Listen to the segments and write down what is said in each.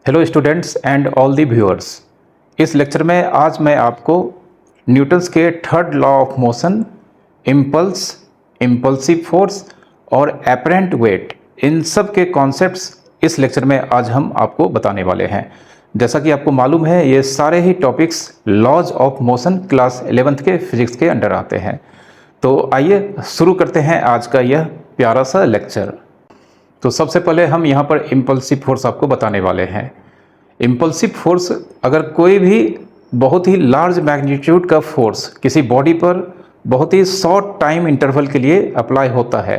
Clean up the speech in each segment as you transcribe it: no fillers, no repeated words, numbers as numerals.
Hello students and all the viewers. इस lecture में आज मैं आपको न्यूटन्स के third law of motion, impulse, impulsive force और एपरेंट वेट, इन सब के कॉन्सेप्ट्स इस लेक्चर में आज हम आपको बताने वाले हैं। जैसा कि आपको मालूम है, ये सारे ही topics laws of motion class 11th के फिजिक्स के अंडर आते हैं। तो आइए शुरू करते हैं आज का यह प्यारा सा लेक्चर। तो सबसे पहले हम यहाँ पर इम्पल्सिव फोर्स आपको बताने वाले हैं। इम्पल्सिव फोर्स, अगर कोई भी बहुत ही लार्ज मैग्नीट्यूड का फोर्स किसी बॉडी पर बहुत ही शॉर्ट टाइम इंटरवल के लिए अप्लाई होता है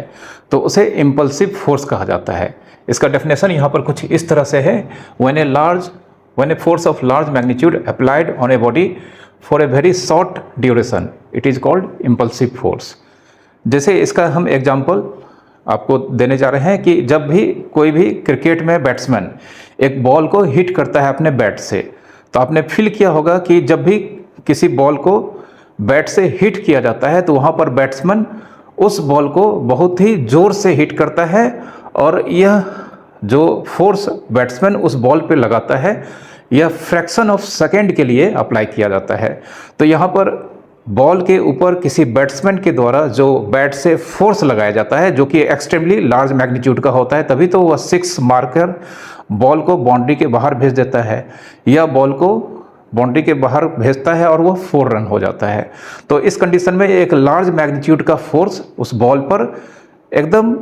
तो उसे इम्पल्सिव फोर्स कहा जाता है। इसका डेफिनेशन यहाँ पर कुछ इस तरह से है, when a force of large magnitude applied on a body for a very short duration it is called impulsive force. जैसे इसका हम एग्जाम्पल आपको देने जा रहे हैं कि जब भी कोई भी क्रिकेट में बैट्समैन एक बॉल को हिट करता है अपने बैट से, तो आपने फील किया होगा कि जब भी किसी बॉल को बैट से हिट किया जाता है तो वहाँ पर बैट्समैन उस बॉल को बहुत ही ज़ोर से हिट करता है और यह जो फोर्स बैट्समैन उस बॉल पे लगाता है यह फ्रैक्शन ऑफ सेकेंड के लिए अप्लाई किया जाता है। तो यहाँ पर बॉल के ऊपर किसी बैट्समैन के द्वारा जो बैट से फोर्स लगाया जाता है, जो कि एक्सट्रीमली लार्ज मैग्नीट्यूड का होता है, तभी तो वह 6 मार्कर बॉल को बाउंड्री के बाहर भेज देता है या बॉल को बाउंड्री के बाहर भेजता है और वह 4 रन हो जाता है। तो इस कंडीशन में एक लार्ज मैग्नीट्यूड का फोर्स उस बॉल पर एकदम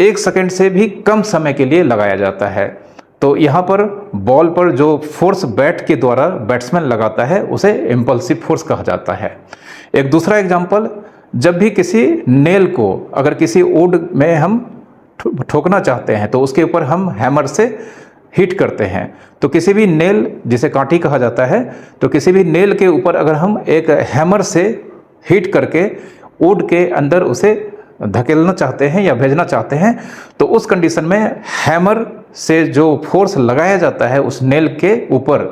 1 सेकेंड से भी कम समय के लिए लगाया जाता है। तो यहाँ पर बॉल पर जो फोर्स बैट के द्वारा बैट्समैन लगाता है उसे इम्पल्सिव फोर्स कहा जाता है। एक दूसरा एग्जांपल, जब भी किसी नेल को अगर किसी वुड में हम ठोकना चाहते हैं तो उसके ऊपर हम हैमर से हिट करते हैं। तो किसी भी नेल, जिसे कांटी कहा जाता है, तो किसी भी नेल के ऊपर अगर हम एक हैमर से हिट करके वुड के अंदर उसे धकेलना चाहते हैं या भेजना चाहते हैं तो उस कंडीशन में हैमर से जो फोर्स लगाया जाता है उस नेल के ऊपर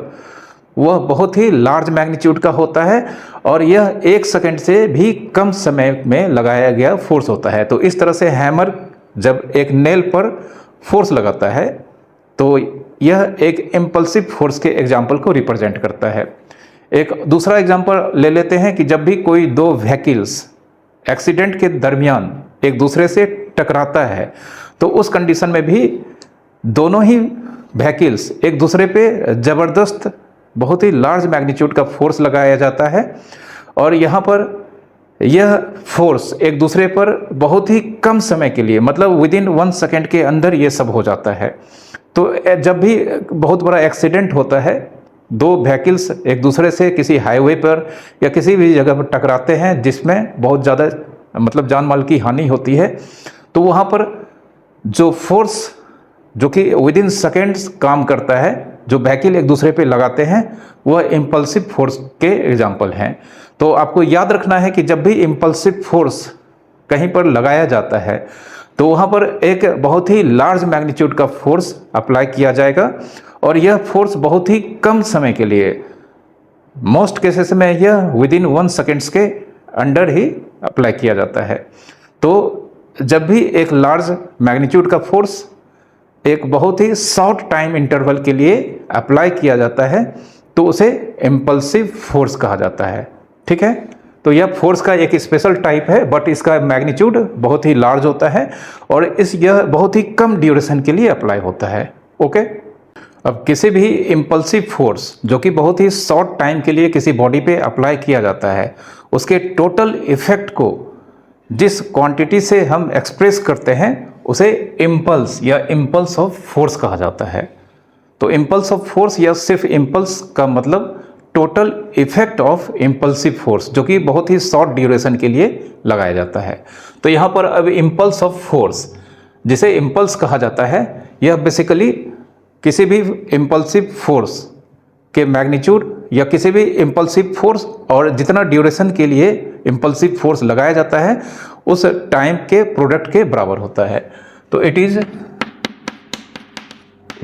वह बहुत ही लार्ज मैग्नीट्यूड का होता है और यह 1 सेकेंड से भी कम समय में लगाया गया फोर्स होता है। तो इस तरह से हैमर जब एक नेल पर फोर्स लगाता है तो यह एक इम्पल्सिव फोर्स के एग्जाम्पल को रिप्रेजेंट करता है। एक दूसरा एग्जाम्पल ले लेते हैं कि जब भी कोई 2 व्हीकल्स एक्सीडेंट के दरमियान एक दूसरे से टकराता है तो उस कंडीशन में भी दोनों ही व्हीकल्स एक दूसरे पे ज़बरदस्त बहुत ही लार्ज मैग्नीट्यूड का फोर्स लगाया जाता है और यहाँ पर यह फोर्स एक दूसरे पर बहुत ही कम समय के लिए, मतलब विदिन 1 सेकेंड के अंदर ये सब हो जाता है। तो जब भी बहुत बड़ा एक्सीडेंट होता है, 2 व्हीकल्स एक दूसरे से किसी हाईवे पर या किसी भी जगह पर टकराते हैं जिसमें बहुत ज़्यादा मतलब जान माल की हानि होती है, तो वहाँ पर जो फोर्स जो कि विदिन सेकेंड्स काम करता है, जो व्हीकल एक दूसरे पे लगाते हैं, वह इम्पल्सिव फोर्स के एग्जाम्पल हैं। तो आपको याद रखना है कि जब भी इम्पल्सिव फोर्स कहीं पर लगाया जाता है तो वहाँ पर एक बहुत ही लार्ज मैग्नीट्यूड का फोर्स अप्लाई किया जाएगा और यह फोर्स बहुत ही कम समय के लिए, मोस्ट केसेस में यह विदिन 1 सेकेंड्स के अंडर ही अप्लाई किया जाता है। तो जब भी एक लार्ज मैग्नीट्यूड का फोर्स एक बहुत ही शॉर्ट टाइम इंटरवल के लिए अप्लाई किया जाता है तो उसे इम्पल्सिव फोर्स कहा जाता है। ठीक है, तो यह फोर्स का एक स्पेशल टाइप है, बट इसका मैग्नीट्यूड बहुत ही लार्ज होता है और यह बहुत ही कम ड्यूरेशन के लिए अप्लाई होता है। ओके, अब किसी भी इम्पल्सिव फोर्स जो कि बहुत ही शॉर्ट टाइम के लिए किसी बॉडी पे अप्लाई किया जाता है, उसके टोटल इफेक्ट को जिस क्वांटिटी से हम एक्सप्रेस करते हैं उसे इम्पल्स या इम्पल्स ऑफ फोर्स कहा जाता है। तो इम्पल्स ऑफ फोर्स या सिर्फ इम्पल्स का मतलब total effect of impulsive force जो कि बहुत ही शॉर्ट ड्यूरेशन के लिए लगाया जाता है। तो यहाँ पर अब इम्पल्स ऑफ फोर्स, जिसे इम्पल्स कहा जाता है, यह बेसिकली किसी भी इम्पल्सिव फोर्स के मैग्नीट्यूड या किसी भी इम्पल्सिव फोर्स और जितना ड्यूरेशन के लिए इम्पल्सिव फोर्स लगाया जाता है उस टाइम के प्रोडक्ट के बराबर होता है। तो it is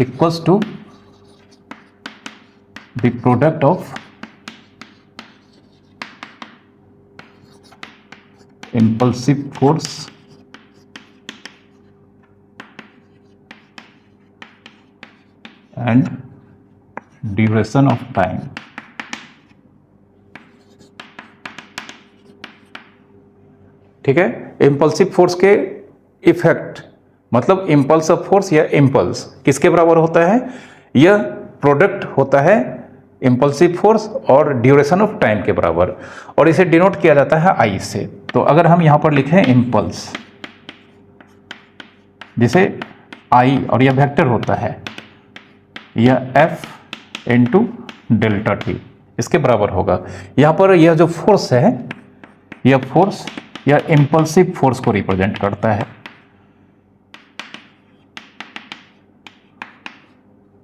equals to the product of impulsive force and duration of time. ठीक है, इम्पल्सिव फोर्स के इफेक्ट मतलब इम्पल्स ऑफ फोर्स या इम्पल्स किसके बराबर होता है? यह प्रोडक्ट होता है इम्पल्सिव फोर्स और ड्यूरेशन ऑफ टाइम के बराबर, और इसे डिनोट किया जाता है आई से। तो अगर हम यहां पर लिखें इम्पल्स, जिसे आई और यह वेक्टर होता है, यह एफ इंटू डेल्टा टी इसके बराबर होगा। यहां पर यह जो फोर्स है, यह फोर्स यह इम्पल्सिव फोर्स को रिप्रेजेंट करता है,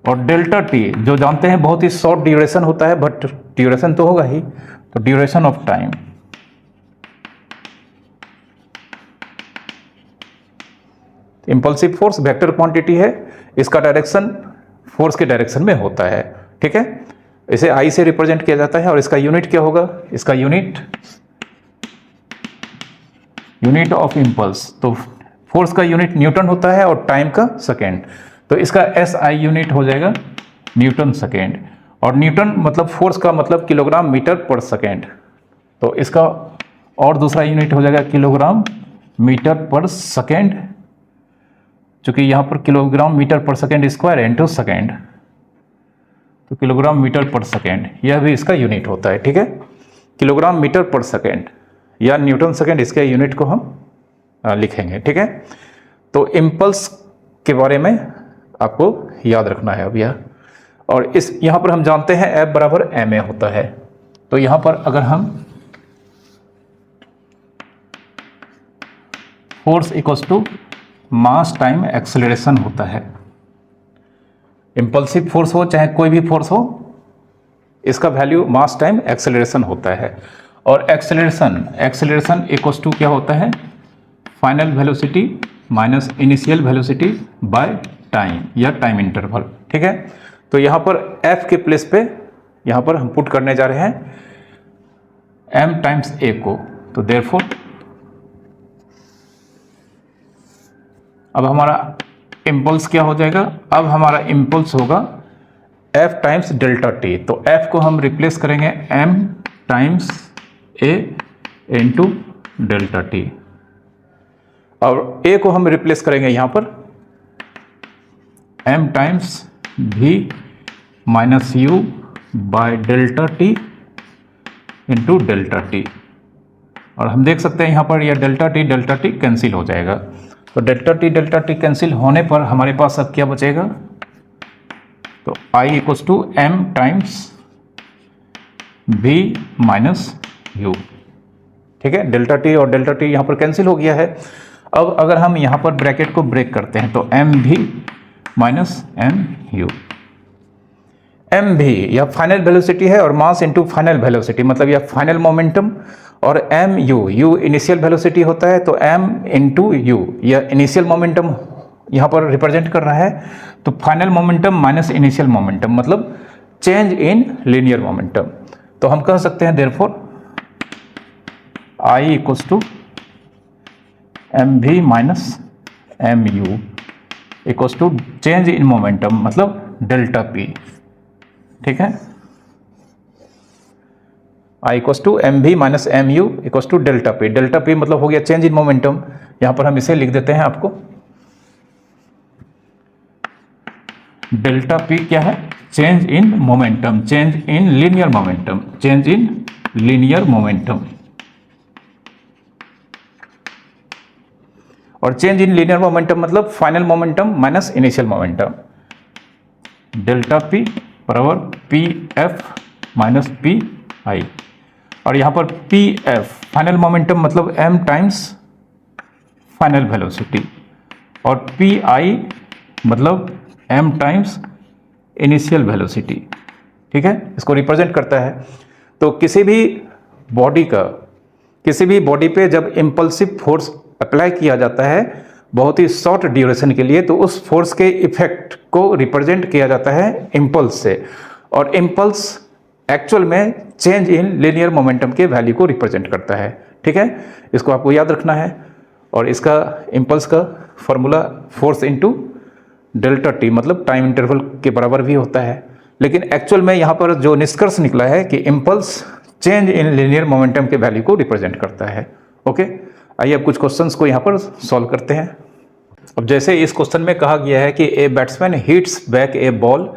और डेल्टा टी जो जानते हैं बहुत ही शॉर्ट ड्यूरेशन होता है, बट ड्यूरेशन तो होगा ही, तो duration of time. Impulsive force vector quantity है, इसका डायरेक्शन फोर्स के डायरेक्शन में होता है। ठीक है, इसे आई से रिप्रेजेंट किया जाता है, और इसका यूनिट क्या होगा? इसका यूनिट ऑफ इम्पल्स, तो फोर्स का यूनिट न्यूटन होता है और टाइम का सेकेंड, तो इसका एस आई यूनिट हो जाएगा न्यूटन सेकेंड, और न्यूटन मतलब फोर्स का मतलब किलोग्राम मीटर पर सेकेंड, तो इसका और दूसरा यूनिट हो जाएगा किलोग्राम मीटर पर सेकेंड, चूंकि यहाँ पर kilogram metre per second square into second, तो किलोग्राम मीटर पर सेकेंड यह भी इसका यूनिट होता है। ठीक है, किलोग्राम मीटर पर सेकेंड या न्यूटन सेकेंड, इसके यूनिट को हम लिखेंगे। ठीक है, तो इम्पल्स के बारे में आपको याद रखना है अब यह, और इस यहाँ पर हम जानते हैं F बराबर ma होता है, तो यहाँ पर अगर हम force equals to mass time acceleration होता है, इम्पल्सिव फोर्स हो चाहे कोई भी फोर्स हो, इसका वैल्यू मास टाइम एक्सेलरेशन होता है, और एक्सेलरेशन इक्वल्स टू क्या होता है? Final velocity minus initial velocity by time या टाइम इंटरवल। ठीक है, तो यहाँ पर F के प्लेस पे यहाँ पर हम पुट करने जा रहे हैं m टाइम्स a को, तो देयरफॉर अब हमारा इम्पल्स क्या हो जाएगा? अब हमारा इम्पल्स होगा F टाइम्स डेल्टा टी, तो F को हम रिप्लेस करेंगे m times a into delta T, और a को हम रिप्लेस करेंगे यहाँ पर m times v minus u by delta T into delta T, और हम देख सकते हैं यहाँ पर यह डेल्टा टी कैंसिल हो जाएगा, तो डेल्टा टी कैंसिल होने पर हमारे पास अब क्या बचेगा? तो I equals to m times v minus u। ठीक है, डेल्टा टी और डेल्टा टी यहाँ पर कैंसिल हो गया है। अब अगर हम यहाँ पर ब्रैकेट को ब्रेक करते हैं तो एम भी माइनस एम यू, एम भी यह फाइनल वेलोसिटी है और मास इनटू फाइनल वेलोसिटी मतलब यह फाइनल मोमेंटम, और M U, U initial velocity होता है, तो एम इनटू यू यह इनिशियल मोमेंटम यहाँ पर रिप्रेजेंट कर रहा है, तो final momentum minus initial momentum मतलब चेंज इन लीनियर मोमेंटम। तो हम कह सकते हैं therefore I equals to M V minus M U equals to change in momentum मतलब डेल्टा पी। ठीक है, I equals to M V minus M U equals to delta P. Delta P मतलब हो गया चेंज इन मोमेंटम, यहां पर हम इसे लिख देते हैं आपको डेल्टा पी क्या है? Change in momentum, change in linear momentum, change in linear momentum. और चेंज इन लीनियर मोमेंटम मतलब final momentum minus initial momentum. Delta P बराबर P F minus P I, और यहां पर पी एफ फाइनल मोमेंटम मतलब M times final velocity, और P I मतलब M times initial velocity. ठीक है, इसको रिप्रेजेंट करता है। तो किसी भी बॉडी पे जब इम्पल्सिव फोर्स अप्लाई किया जाता है बहुत ही शॉर्ट ड्यूरेशन के लिए, तो उस फोर्स के इफेक्ट को रिप्रेजेंट किया जाता है इम्पल्स से, और इम्पल्स एक्चुअल में चेंज इन लीनियर मोमेंटम के वैल्यू को रिप्रेजेंट करता है। ठीक है, इसको आपको याद रखना है। और इसका इम्पल्स का formula force into delta T मतलब टाइम इंटरवल के बराबर भी होता है। लेकिन एक्चुअल में यहाँ पर जो निष्कर्ष निकला है कि impulse change in linear momentum के वैल्यू को रिप्रेजेंट करता है। ओके, आइए अब कुछ क्वेश्चंस को यहाँ पर सॉल्व करते हैं। अब जैसे इस क्वेश्चन में कहा गया है कि a batsman hits back a ball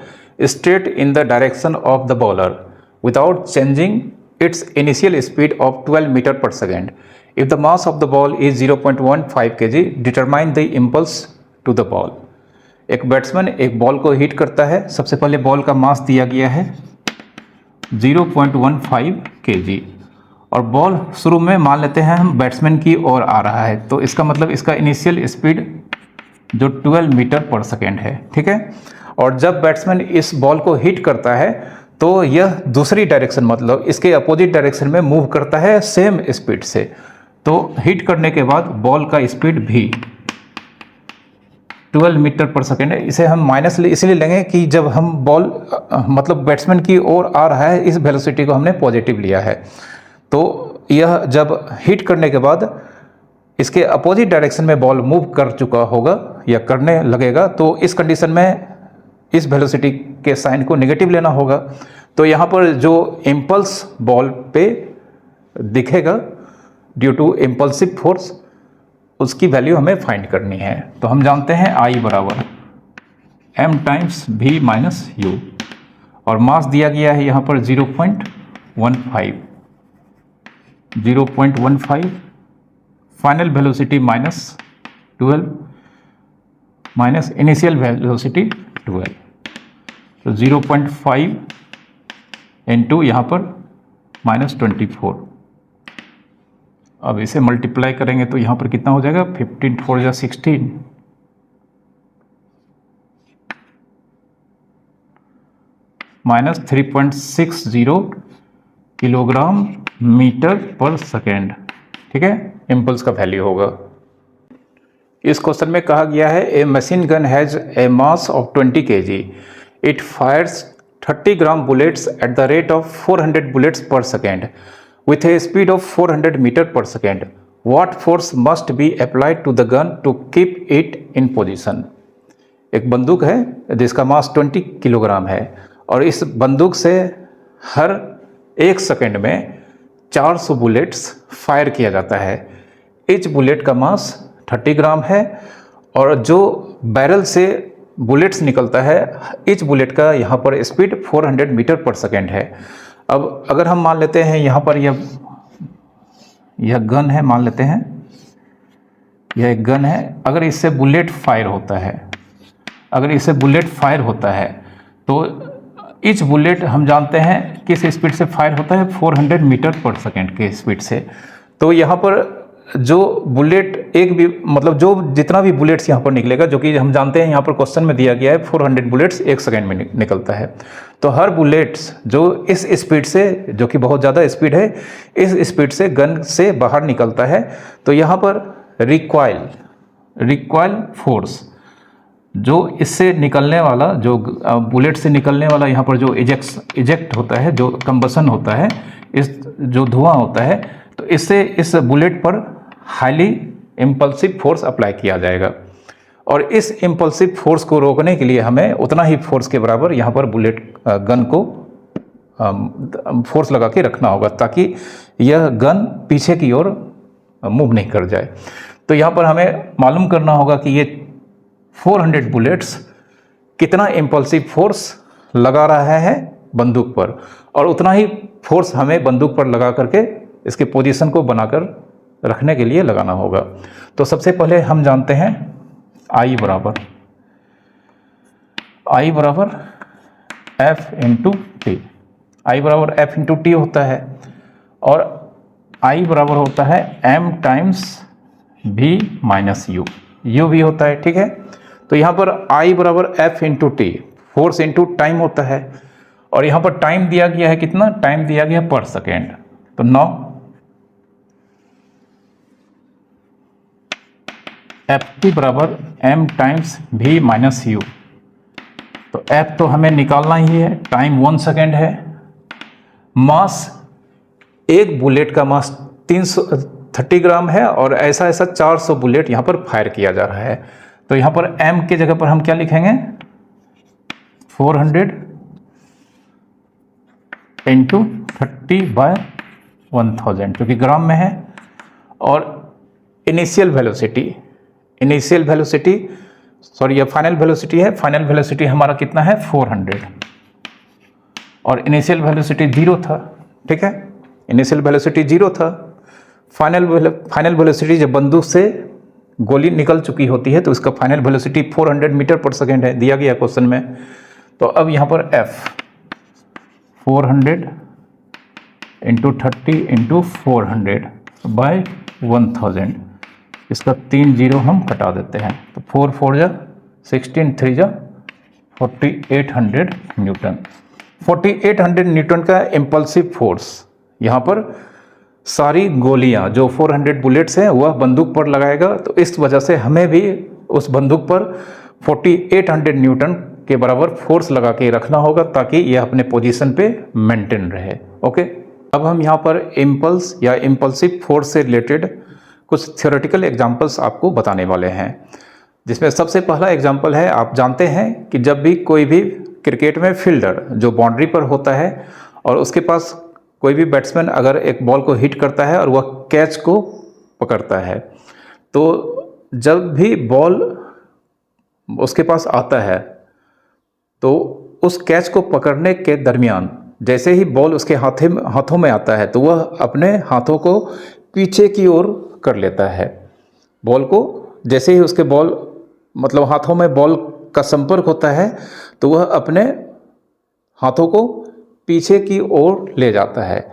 straight in the direction of the bowler without changing its initial speed of 12 metre per second. If the mass of the ball is 0.15 kg, determine the impulse to the ball. एक batsman एक ball को hit करता है। सबसे पहले ball का मास दिया गया है 0.15 kg और बॉल शुरू में मान लेते हैं हम बैट्समैन की ओर आ रहा है, तो इसका मतलब इसका इनिशियल स्पीड जो 12 मीटर पर सेकेंड है, ठीक है। और जब बैट्समैन इस बॉल को हिट करता है तो यह दूसरी डायरेक्शन मतलब इसके अपोजिट डायरेक्शन में मूव करता है सेम स्पीड से। तो हिट करने के बाद बॉल का स्पीड भी 12 मीटर पर सेकेंड है। इसे हम माइनस इसलिए लेंगे कि जब हम बॉल मतलब बैट्समैन की ओर आ रहा है, इस वेलोसिटी को हमने पॉजिटिव लिया है, तो यह जब हिट करने के बाद इसके अपोजिट डायरेक्शन में बॉल मूव कर चुका होगा या करने लगेगा, तो इस कंडीशन में इस वेलोसिटी के साइन को नेगेटिव लेना होगा। तो यहाँ पर जो इम्पल्स बॉल पे दिखेगा ड्यू टू इम्पल्सिव फोर्स, उसकी वैल्यू हमें फाइंड करनी है। तो हम जानते हैं I बराबर m times v minus u और मास दिया गया है यहाँ पर 0.15 final velocity minus 12 minus initial velocity 12, तो 0.5 इंटू यहाँ पर -24। अब इसे मल्टीप्लाई करेंगे तो यहाँ पर कितना हो जाएगा, 15 4 या 16 minus 3.60 kilogram metre per second, ठीक है, इम्पल्स का वैल्यू होगा। इस क्वेश्चन में कहा गया है a machine gun has a mass of 20 kg, it fires 30 gram bullets at the rate of 400 bullets per second with a speed of 400 meter per second. What force must be applied to the gun to keep it in position? एक बंदूक है जिसका मास 20 kilogram है और इस बंदूक से हर 1 second में 400 बुलेट्स फायर किया जाता है। इच बुलेट का मास 30 ग्राम है और जो बैरल से बुलेट्स निकलता है, इच बुलेट का यहाँ पर स्पीड 400 मीटर पर सेकेंड है। अब अगर हम मान लेते हैं यहाँ पर यह गन है, मान लेते हैं यह एक गन है, अगर इससे बुलेट फायर होता है, तो इच बुलेट हम जानते हैं किस स्पीड से फायर होता है, 400 मीटर पर सेकेंड के स्पीड से। तो यहाँ पर जो बुलेट एक भी मतलब जो जितना भी बुलेट्स यहाँ पर निकलेगा, जो कि हम जानते हैं यहाँ पर क्वेश्चन में दिया गया है 400 बुलेट्स 1 सेकेंड में निकलता है, तो हर बुलेट्स जो इस स्पीड से, जो कि बहुत ज़्यादा स्पीड है, इस स्पीड से गन से बाहर निकलता है। तो यहाँ पर रिकॉइल फोर्स जो इससे निकलने वाला, जो बुलेट से निकलने वाला यहाँ पर जो इजेक्ट होता है, जो कंबसन होता है, इस जो धुआं होता है, तो इससे इस बुलेट पर हाईली इम्पल्सिव फोर्स अप्लाई किया जाएगा और इस इम्पल्सिव फोर्स को रोकने के लिए हमें उतना ही फोर्स के बराबर यहाँ पर बुलेट गन को फोर्स लगा के रखना होगा ताकि यह गन पीछे की ओर मूव नहीं कर जाए। तो यहाँ पर हमें मालूम करना होगा कि ये 400 बुलेट्स कितना इम्पल्सिव फोर्स लगा रहा है बंदूक पर, और उतना ही फोर्स हमें बंदूक पर लगा करके इसके पोजीशन को बनाकर रखने के लिए लगाना होगा। तो सबसे पहले हम जानते हैं I बराबर F इंटू टी। I बराबर F इंटू टी होता है और I बराबर होता है M times V minus U भी होता है, ठीक है। तो यहाँ पर I बराबर F into T, force into time होता है और यहाँ पर टाइम दिया गया है कितना, टाइम दिया गया पर सेकेंड। तो 9 Ft बराबर m times v minus u। तो f तो हमें निकालना ही है, टाइम 1 सेकेंड है, मास एक बुलेट का मास 330 ग्राम है और ऐसा 400 बुलेट यहाँ पर फायर किया जा रहा है। तो यहाँ पर m के जगह पर हम क्या लिखेंगे, 400 इंटू 30/1000 जो कि ग्राम में है। और इनिशियल वेलोसिटी सॉरी ये फाइनल वेलोसिटी है, फाइनल वेलोसिटी हमारा कितना है 400 और इनिशियल वेलोसिटी 0 था। ठीक है, इनिशियल वेलोसिटी 0 था। फाइनल वेलोसिटी जब बंदूक से गोली निकल चुकी होती है तो इसका final velocity 400 metre per second है, दिया गया क्वेश्चन में। तो अब यहाँ पर F 400 इंटू 30 इंटू 400/1000, इसका 3 जीरो हम कटा देते हैं तो 4 4 जा 16 3 जा 4800 न्यूटन। 4800 न्यूटन का इम्पल्सिव फोर्स, यहाँ पर सारी गोलियां जो 400 बुलेट्स हैं वह बंदूक पर लगाएगा, तो इस वजह से हमें भी उस बंदूक पर 4800 न्यूटन के बराबर फोर्स लगा के रखना होगा ताकि यह अपने पोजीशन पे मेंटेन रहे। ओके, अब हम यहाँ पर इम्पल्स या इम्पल्सिव फोर्स से रिलेटेड कुछ थ्योरेटिकल एग्जांपल्स आपको बताने वाले हैं, जिसमें सबसे पहला एग्जांपल है, आप जानते हैं कि जब भी कोई भी क्रिकेट में फील्डर जो बाउंड्री पर होता है और उसके पास कोई भी बैट्समैन अगर एक बॉल को हिट करता है और वह कैच को पकड़ता है, तो जब भी बॉल उसके पास आता है तो उस कैच को पकड़ने के दरमियान जैसे ही बॉल उसके हाथों में आता है तो वह अपने हाथों को पीछे की ओर कर लेता है। बॉल को जैसे ही उसके बॉल मतलब हाथों में बॉल का संपर्क होता है तो वह अपने हाथों को पीछे की ओर ले जाता है।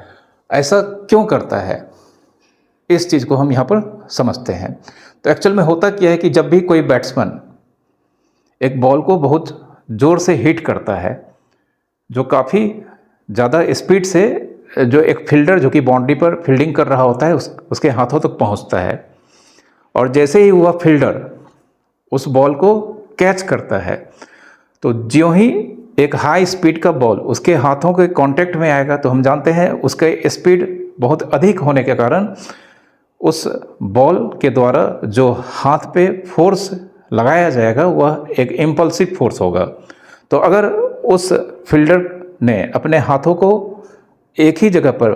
ऐसा क्यों करता है, इस चीज़ को हम यहाँ पर समझते हैं। तो एक्चुअल में होता क्या है कि जब भी कोई बैट्समैन एक बॉल को बहुत ज़ोर से हिट करता है, जो काफ़ी ज़्यादा स्पीड से जो एक फील्डर जो कि बाउंड्री पर फील्डिंग कर रहा होता है उसके हाथों तक पहुँचता है, और जैसे ही वह फील्डर उस बॉल को कैच करता है तो ज्यों ही एक हाई स्पीड का बॉल उसके हाथों के कांटेक्ट में आएगा तो हम जानते हैं उसके स्पीड बहुत अधिक होने के कारण उस बॉल के द्वारा जो हाथ पे फोर्स लगाया जाएगा वह एक इम्पल्सिव फोर्स होगा। तो अगर उस फील्डर ने अपने हाथों को एक ही जगह पर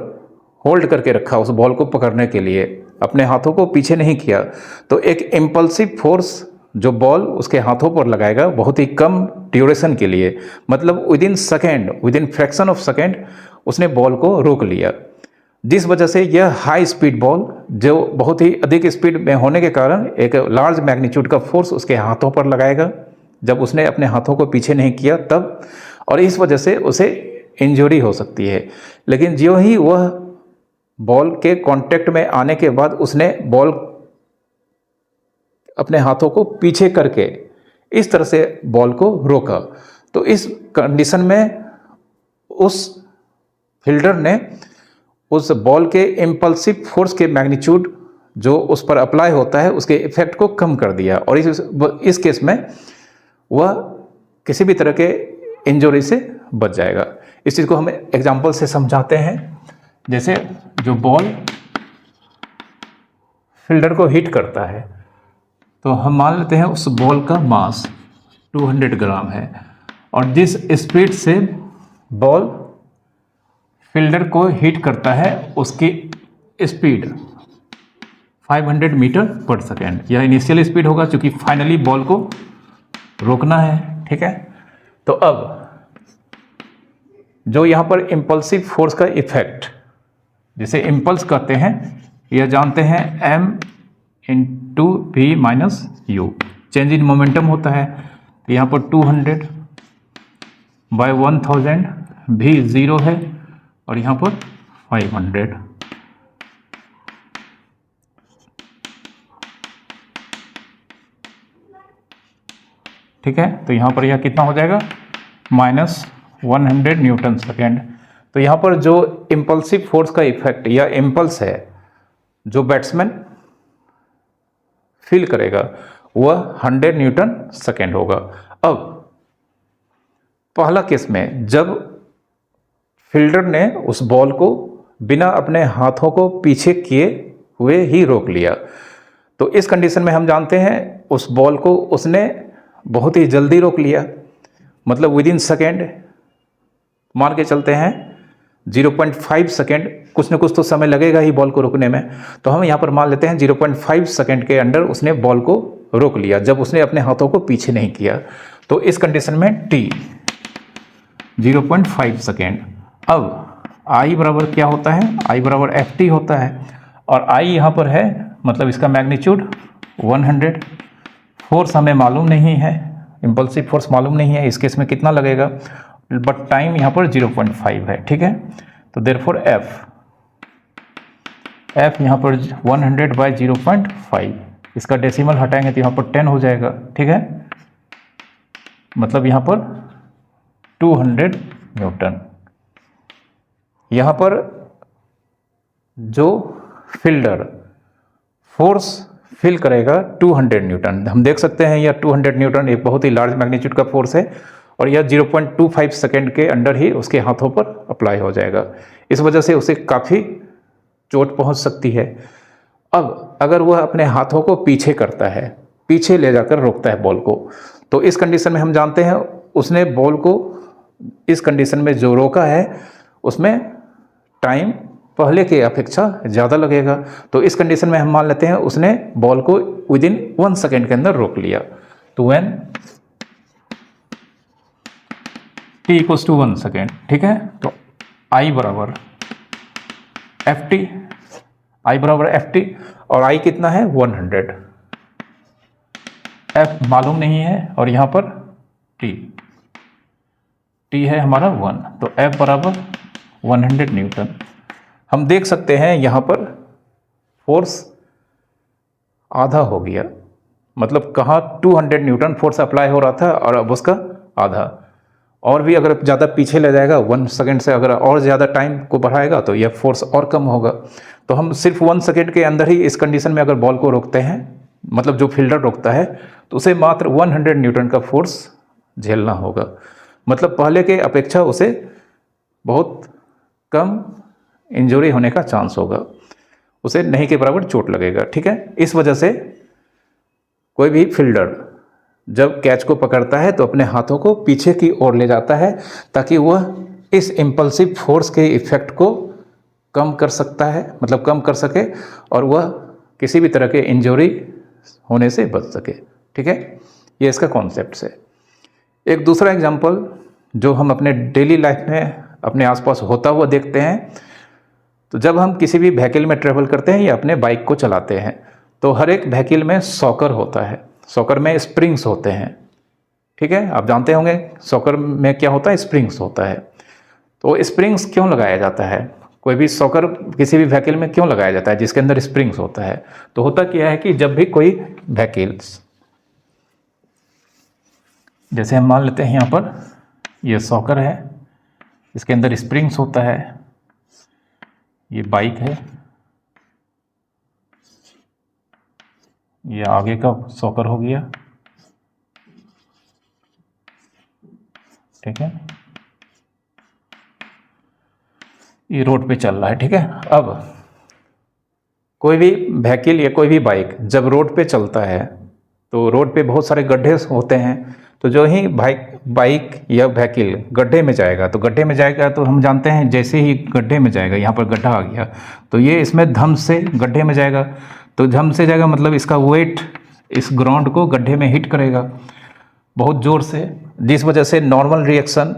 होल्ड करके रखा उस बॉल को पकड़ने के लिए, अपने हाथों को पीछे नहीं किया, तो एक इम्पल्सिव फोर्स जो बॉल उसके हाथों पर लगाएगा बहुत ही कम ड्यूरेशन के लिए, मतलब विदिन फ्रैक्शन ऑफ सेकेंड उसने बॉल को रोक लिया, जिस वजह से यह हाई स्पीड बॉल जो बहुत ही अधिक स्पीड में होने के कारण एक लार्ज मैग्नीट्यूड का फोर्स उसके हाथों पर लगाएगा जब उसने अपने हाथों को पीछे नहीं किया तब, और इस वजह से उसे इंजरी हो सकती है। लेकिन ज्यों ही वह बॉल के कांटेक्ट में आने के बाद उसने बॉल अपने हाथों को पीछे करके इस तरह से बॉल को रोका, तो इस कंडीशन में उस फील्डर ने उस बॉल के इम्पल्सिव फोर्स के मैग्नीट्यूड जो उस पर अप्लाई होता है उसके इफेक्ट को कम कर दिया, और इस केस में वह किसी भी तरह के इंजरी से बच जाएगा। इस चीज़ को हम एग्जांपल से समझाते हैं। जैसे जो बॉल फील्डर को हिट करता है तो हम मान लेते हैं उस बॉल का मास 200 ग्राम है, और जिस स्पीड से बॉल फील्डर को हिट करता है उसकी स्पीड 500 मीटर पर सेकेंड, यह इनिशियल स्पीड होगा क्योंकि फाइनली बॉल को रोकना है। ठीक है, तो अब जो यहाँ पर इम्पल्सिव फोर्स का इफेक्ट जिसे इम्पल्स कहते हैं, यह जानते हैं m into V minus U, change in momentum होता है। यहाँ पर 200/1000 भी 0 है और यहाँ पर 500। ठीक है, तो यहाँ पर यह कितना हो जाएगा -100 न्यूटन सेकेंड। तो यहाँ पर जो इम्पल्सिव फोर्स का इफेक्ट या इम्पल्स है जो बैट्समैन फील करेगा वह 100 न्यूटन सेकेंड होगा। अब पहला केस में जब फील्डर ने उस बॉल को बिना अपने हाथों को पीछे किए हुए ही रोक लिया, तो इस कंडीशन में हम जानते हैं उस बॉल को उसने बहुत ही जल्दी रोक लिया, मतलब विदिन सेकेंड मान के चलते हैं 0.5 सेकेंड, कुछ न कुछ तो समय लगेगा ही बॉल को रुकने में, तो हम यहाँ पर मान लेते हैं 0.5 सेकेंड के अंडर उसने बॉल को रोक लिया जब उसने अपने हाथों को पीछे नहीं किया। तो इस कंडीशन में t 0.5 सेकेंड। अब I बराबर क्या होता है, I बराबर ft होता है, और I यहाँ पर है मतलब इसका मैग्नीट्यूड 100। फोर्स हमें मालूम नहीं है, इम्पल्सिव फोर्स मालूम नहीं है, इस केस में कितना लगेगा, बट टाइम यहाँ पर 0.5 है, ठीक है। तो देयरफॉर f यहाँ पर 100 बाई 0.5, इसका डेसिमल हटाएंगे तो यहाँ पर 10 हो जाएगा, ठीक है, मतलब यहाँ पर 200 न्यूटन। यहाँ पर जो फील्डर फोर्स फील करेगा 200 न्यूटन, हम देख सकते हैं यह 200 न्यूटन एक बहुत ही लार्ज मैग्नीट्यूड का फोर्स है, और यह 0.25 सेकेंड के अंडर ही उसके हाथों पर अप्लाई हो जाएगा। इस वजह से उसे काफ़ी चोट पहुंच सकती है। अब अगर वह अपने हाथों को पीछे करता है, पीछे ले जाकर रोकता है बॉल को, तो इस कंडीशन में हम जानते हैं उसने बॉल को इस कंडीशन में जो रोका है उसमें टाइम पहले के अपेक्षा ज़्यादा लगेगा। तो इस कंडीशन में हम मान लेते हैं उसने बॉल को विदिन 1 सेकेंड के अंदर रोक लिया। तो when t equals to 1 second, ठीक है, तो I बराबर ft, I बराबर ft, और I कितना है 100, f मालूम नहीं है, और यहाँ पर t है हमारा 1, तो f बराबर 100 न्यूटन। हम देख सकते हैं यहाँ पर फोर्स आधा हो गया, मतलब कहाँ 200 न्यूटन फोर्स अप्लाई हो रहा था और अब उसका आधा, और भी अगर ज़्यादा पीछे ले जाएगा 1 सेकेंड से, अगर और ज़्यादा टाइम को बढ़ाएगा तो यह फोर्स और कम होगा। तो हम सिर्फ 1 सेकेंड के अंदर ही इस कंडीशन में अगर बॉल को रोकते हैं, मतलब जो फील्डर रोकता है, तो उसे मात्र 100 न्यूटन का फोर्स झेलना होगा, मतलब पहले के अपेक्षा उसे बहुत कम इंजरी होने का चांस होगा, उसे नहीं के बराबर चोट लगेगा, ठीक है। इस वजह से कोई भी फील्डर जब कैच को पकड़ता है तो अपने हाथों को पीछे की ओर ले जाता है ताकि वह इस इम्पल्सिव फोर्स के इफेक्ट को कम कर सकता है, मतलब कम कर सके, और वह किसी भी तरह के इंजरी होने से बच सके, ठीक है। ये इसका कॉन्सेप्ट है। एक दूसरा एग्जांपल जो हम अपने डेली लाइफ में अपने आसपास होता हुआ देखते हैं, तो जब हम किसी भी व्हीकल में ट्रेवल करते हैं या अपने बाइक को चलाते हैं, तो हर एक व्हीकल में सॉकर होता है, सॉकर में स्प्रिंग्स होते हैं, ठीक है, आप जानते होंगे सॉकर में क्या होता है, स्प्रिंग्स होता है। तो स्प्रिंग्स क्यों लगाया जाता है, कोई भी सॉकर किसी भी व्हीकल में क्यों लगाया जाता है जिसके अंदर स्प्रिंग्स होता है, तो होता क्या है कि जब भी कोई व्हीकल्स, जैसे हम मान लेते हैं यहाँ पर ये सॉकर है, इसके अंदर स्प्रिंग्स होता है, ये बाइक है, ये आगे का सॉकर हो गया, ठीक है, ये रोड पे चल रहा है, ठीक है। अब कोई भी व्हीकल या कोई भी बाइक जब रोड पे चलता है तो रोड पे बहुत सारे गड्ढे होते हैं, तो जो ही बाइक या व्हीकल गड्ढे में जाएगा, तो गड्ढे में जाएगा तो हम जानते हैं जैसे ही गड्ढे में जाएगा, यहाँ पर गड्ढा आ गया तो ये इसमें धम से गड्ढे में जाएगा, तो धम से जाएगा मतलब इसका वेट इस ग्राउंड को गड्ढे में हिट करेगा बहुत ज़ोर से, जिस वजह से नॉर्मल रिएक्शन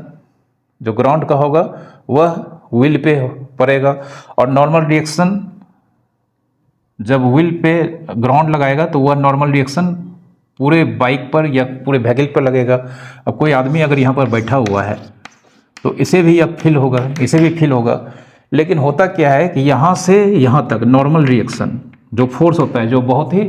जो ग्राउंड का होगा वह व्हील पे पड़ेगा, और नॉर्मल रिएक्शन जब व्हील पे ग्राउंड लगाएगा तो वह नॉर्मल रिएक्शन पूरे बाइक पर या पूरे व्हीकल पर लगेगा। अब कोई आदमी अगर यहाँ पर बैठा हुआ है तो इसे भी अब फील होगा, इसे भी फील होगा, लेकिन होता क्या है कि यहाँ से यहाँ तक नॉर्मल रिएक्शन जो फोर्स होता है जो बहुत ही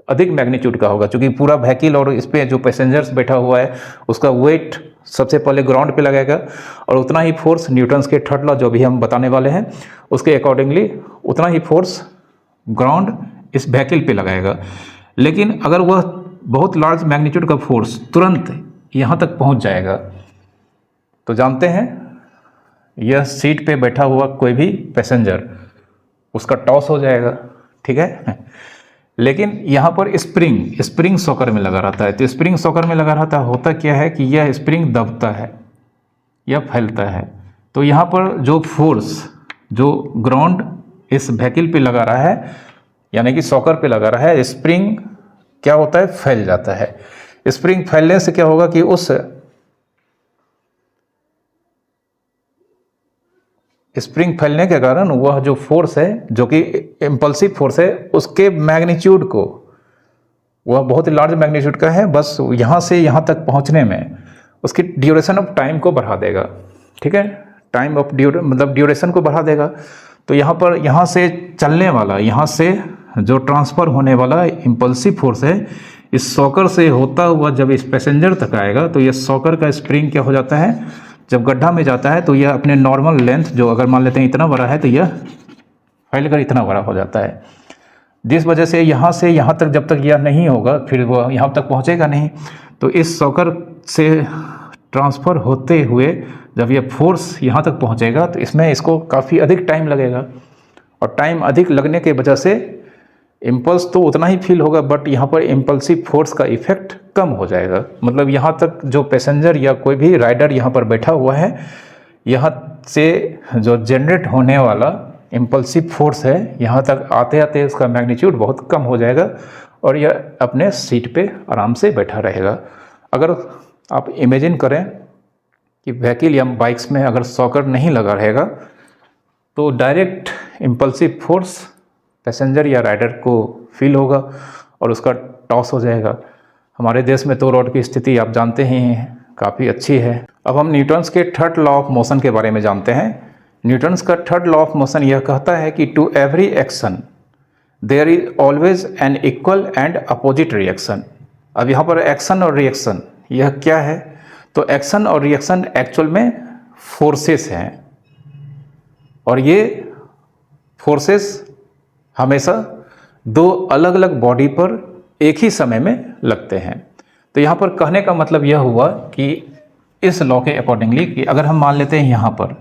अधिक मैग्नीट्यूड का होगा, क्योंकि पूरा व्हीकल और इस पे जो पैसेंजर्स बैठा हुआ है उसका वेट सबसे पहले ग्राउंड पे लगेगा, और उतना ही फोर्स न्यूटन्स के थर्ड लॉ जो भी हम बताने वाले हैं उसके अकॉर्डिंगली उतना ही फोर्स ग्राउंड इस व्हीकल पे लगाएगा। लेकिन अगर वह बहुत लार्ज मैग्नीट्यूड का फोर्स तुरंत यहाँ तक पहुँच जाएगा तो जानते हैं यह सीट पे बैठा हुआ कोई भी पैसेंजर उसका टॉस हो जाएगा, ठीक है। लेकिन यहाँ पर स्प्रिंग सॉकर में लगा रहता है, तो स्प्रिंग सॉकर में लगा रहता है, होता क्या है कि यह स्प्रिंग दबता है या फैलता है, तो यहाँ पर जो फोर्स जो ग्राउंड इस व्हीकल पे लगा रहा है, यानी कि सॉकर पे लगा रहा है, स्प्रिंग क्या होता है, फैल जाता है। स्प्रिंग फैलने से क्या होगा कि उस स्प्रिंग फैलने के कारण वह जो फोर्स है, जो कि इम्पल्सिव फोर्स है, उसके मैग्नीट्यूड को, वह बहुत ही लार्ज मैग्नीट्यूड का है, बस यहाँ से यहाँ तक पहुँचने में उसकी ड्यूरेशन ऑफ टाइम को बढ़ा देगा। ठीक है, टाइम ऑफ मतलब ड्यूरेशन को बढ़ा देगा। तो यहाँ पर यहाँ से चलने वाला, यहाँ से जो ट्रांसफ़र होने वाला इम्पल्सिव फोर्स है, इस सॉकर से होता हुआ जब इस पैसेंजर तक आएगा तो यह सॉकर का स्प्रिंग क्या हो जाता है, जब गड्ढा में जाता है तो यह अपने नॉर्मल लेंथ, जो अगर मान लेते हैं इतना बड़ा है, तो यह फैल कर इतना बड़ा हो जाता है, जिस वजह से यहाँ से यहाँ तक जब तक यह नहीं होगा फिर वह यहाँ तक पहुँचेगा नहीं। तो इस सॉकर से ट्रांसफ़र होते हुए जब यह फोर्स यहाँ तक पहुँचेगा तो इसमें इसको काफ़ी अधिक टाइम लगेगा, और टाइम अधिक लगने के वजह से इम्पल्स तो उतना ही फील होगा, बट यहाँ पर इम्पल्सिव फोर्स का इफेक्ट कम हो जाएगा। मतलब यहाँ तक जो पैसेंजर या कोई भी राइडर यहाँ पर बैठा हुआ है, यहाँ से जो जनरेट होने वाला इम्पल्सिव फोर्स है, यहाँ तक आते आते उसका मैग्नीट्यूड बहुत कम हो जाएगा और यह अपने सीट पे आराम से बैठा रहेगा। अगर आप इमेजिन करें कि व्हीकल या बाइक्स में अगर सॉकर नहीं लगा रहेगा तो डायरेक्ट इम्पल्सिव फोर्स पैसेंजर या राइडर को फील होगा और उसका टॉस हो जाएगा। हमारे देश में तो रोड की स्थिति आप जानते ही हैं, काफ़ी अच्छी है। अब हम न्यूटन्स के थर्ड लॉ ऑफ मोशन के बारे में जानते हैं। न्यूटन्स का थर्ड लॉ ऑफ मोशन यह कहता है कि to every action there is always an equal and opposite reaction. अब यहाँ पर एक्शन और रिएक्शन यह क्या है, तो एक्शन और रिएक्शन एक्चुअल में फोर्सेस हैं, और ये फोर्सेस हमेशा दो अलग अलग बॉडी पर एक ही समय में लगते हैं। तो यहाँ पर कहने का मतलब यह हुआ कि इस लॉ के अकॉर्डिंगली कि अगर हम मान लेते हैं यहाँ पर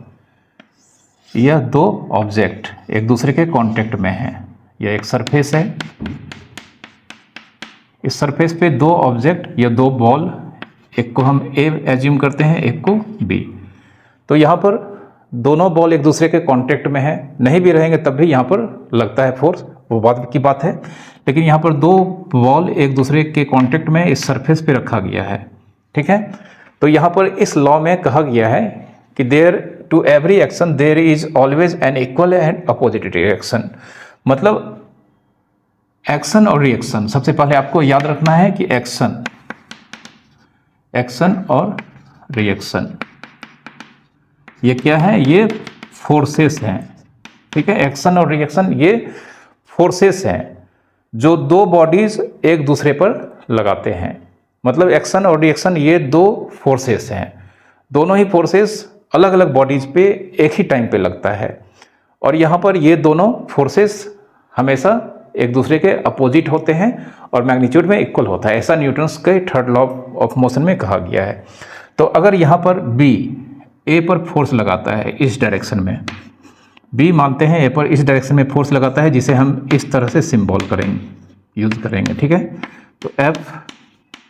यह दो ऑब्जेक्ट एक दूसरे के कांटेक्ट में हैं, यह एक सरफेस है, इस सरफेस पे दो ऑब्जेक्ट या दो बॉल, एक को हम ए एज्यूम करते हैं, एक को बी। तो यहाँ पर दोनों बॉल एक दूसरे के कांटेक्ट में है, नहीं भी रहेंगे तब भी यहाँ पर लगता है फोर्स, वो बात की बात है। लेकिन यहाँ पर दो बॉल एक दूसरे के कांटेक्ट में इस सरफेस पे रखा गया है। ठीक है, तो यहाँ पर इस लॉ में कहा गया है कि there to every action there is always an equal and opposite reaction. मतलब एक्शन और रिएक्शन, सबसे पहले आपको याद रखना है कि एक्शन और रिएक्शन ये क्या है, ये फोर्सेस हैं। ठीक है, एक्शन और रिएक्शन ये फोर्सेस हैं जो दो बॉडीज एक दूसरे पर लगाते हैं। मतलब एक्शन और रिएक्शन ये दो फोर्सेस हैं, दोनों ही फोर्सेस अलग अलग बॉडीज पे एक ही टाइम पे लगता है, और यहाँ पर ये दोनों फोर्सेस हमेशा एक दूसरे के अपोजिट होते हैं और मैग्नीट्यूड में इक्वल होता है। ऐसा न्यूटन्स के थर्ड लॉ ऑफ मोशन में कहा गया है। तो अगर यहाँ पर बी ए पर फोर्स लगाता है इस डायरेक्शन में, बी मानते हैं ए पर इस डायरेक्शन में फोर्स लगाता है, जिसे हम इस तरह से सिंबल करेंगे, यूज करेंगे। ठीक है, तो एफ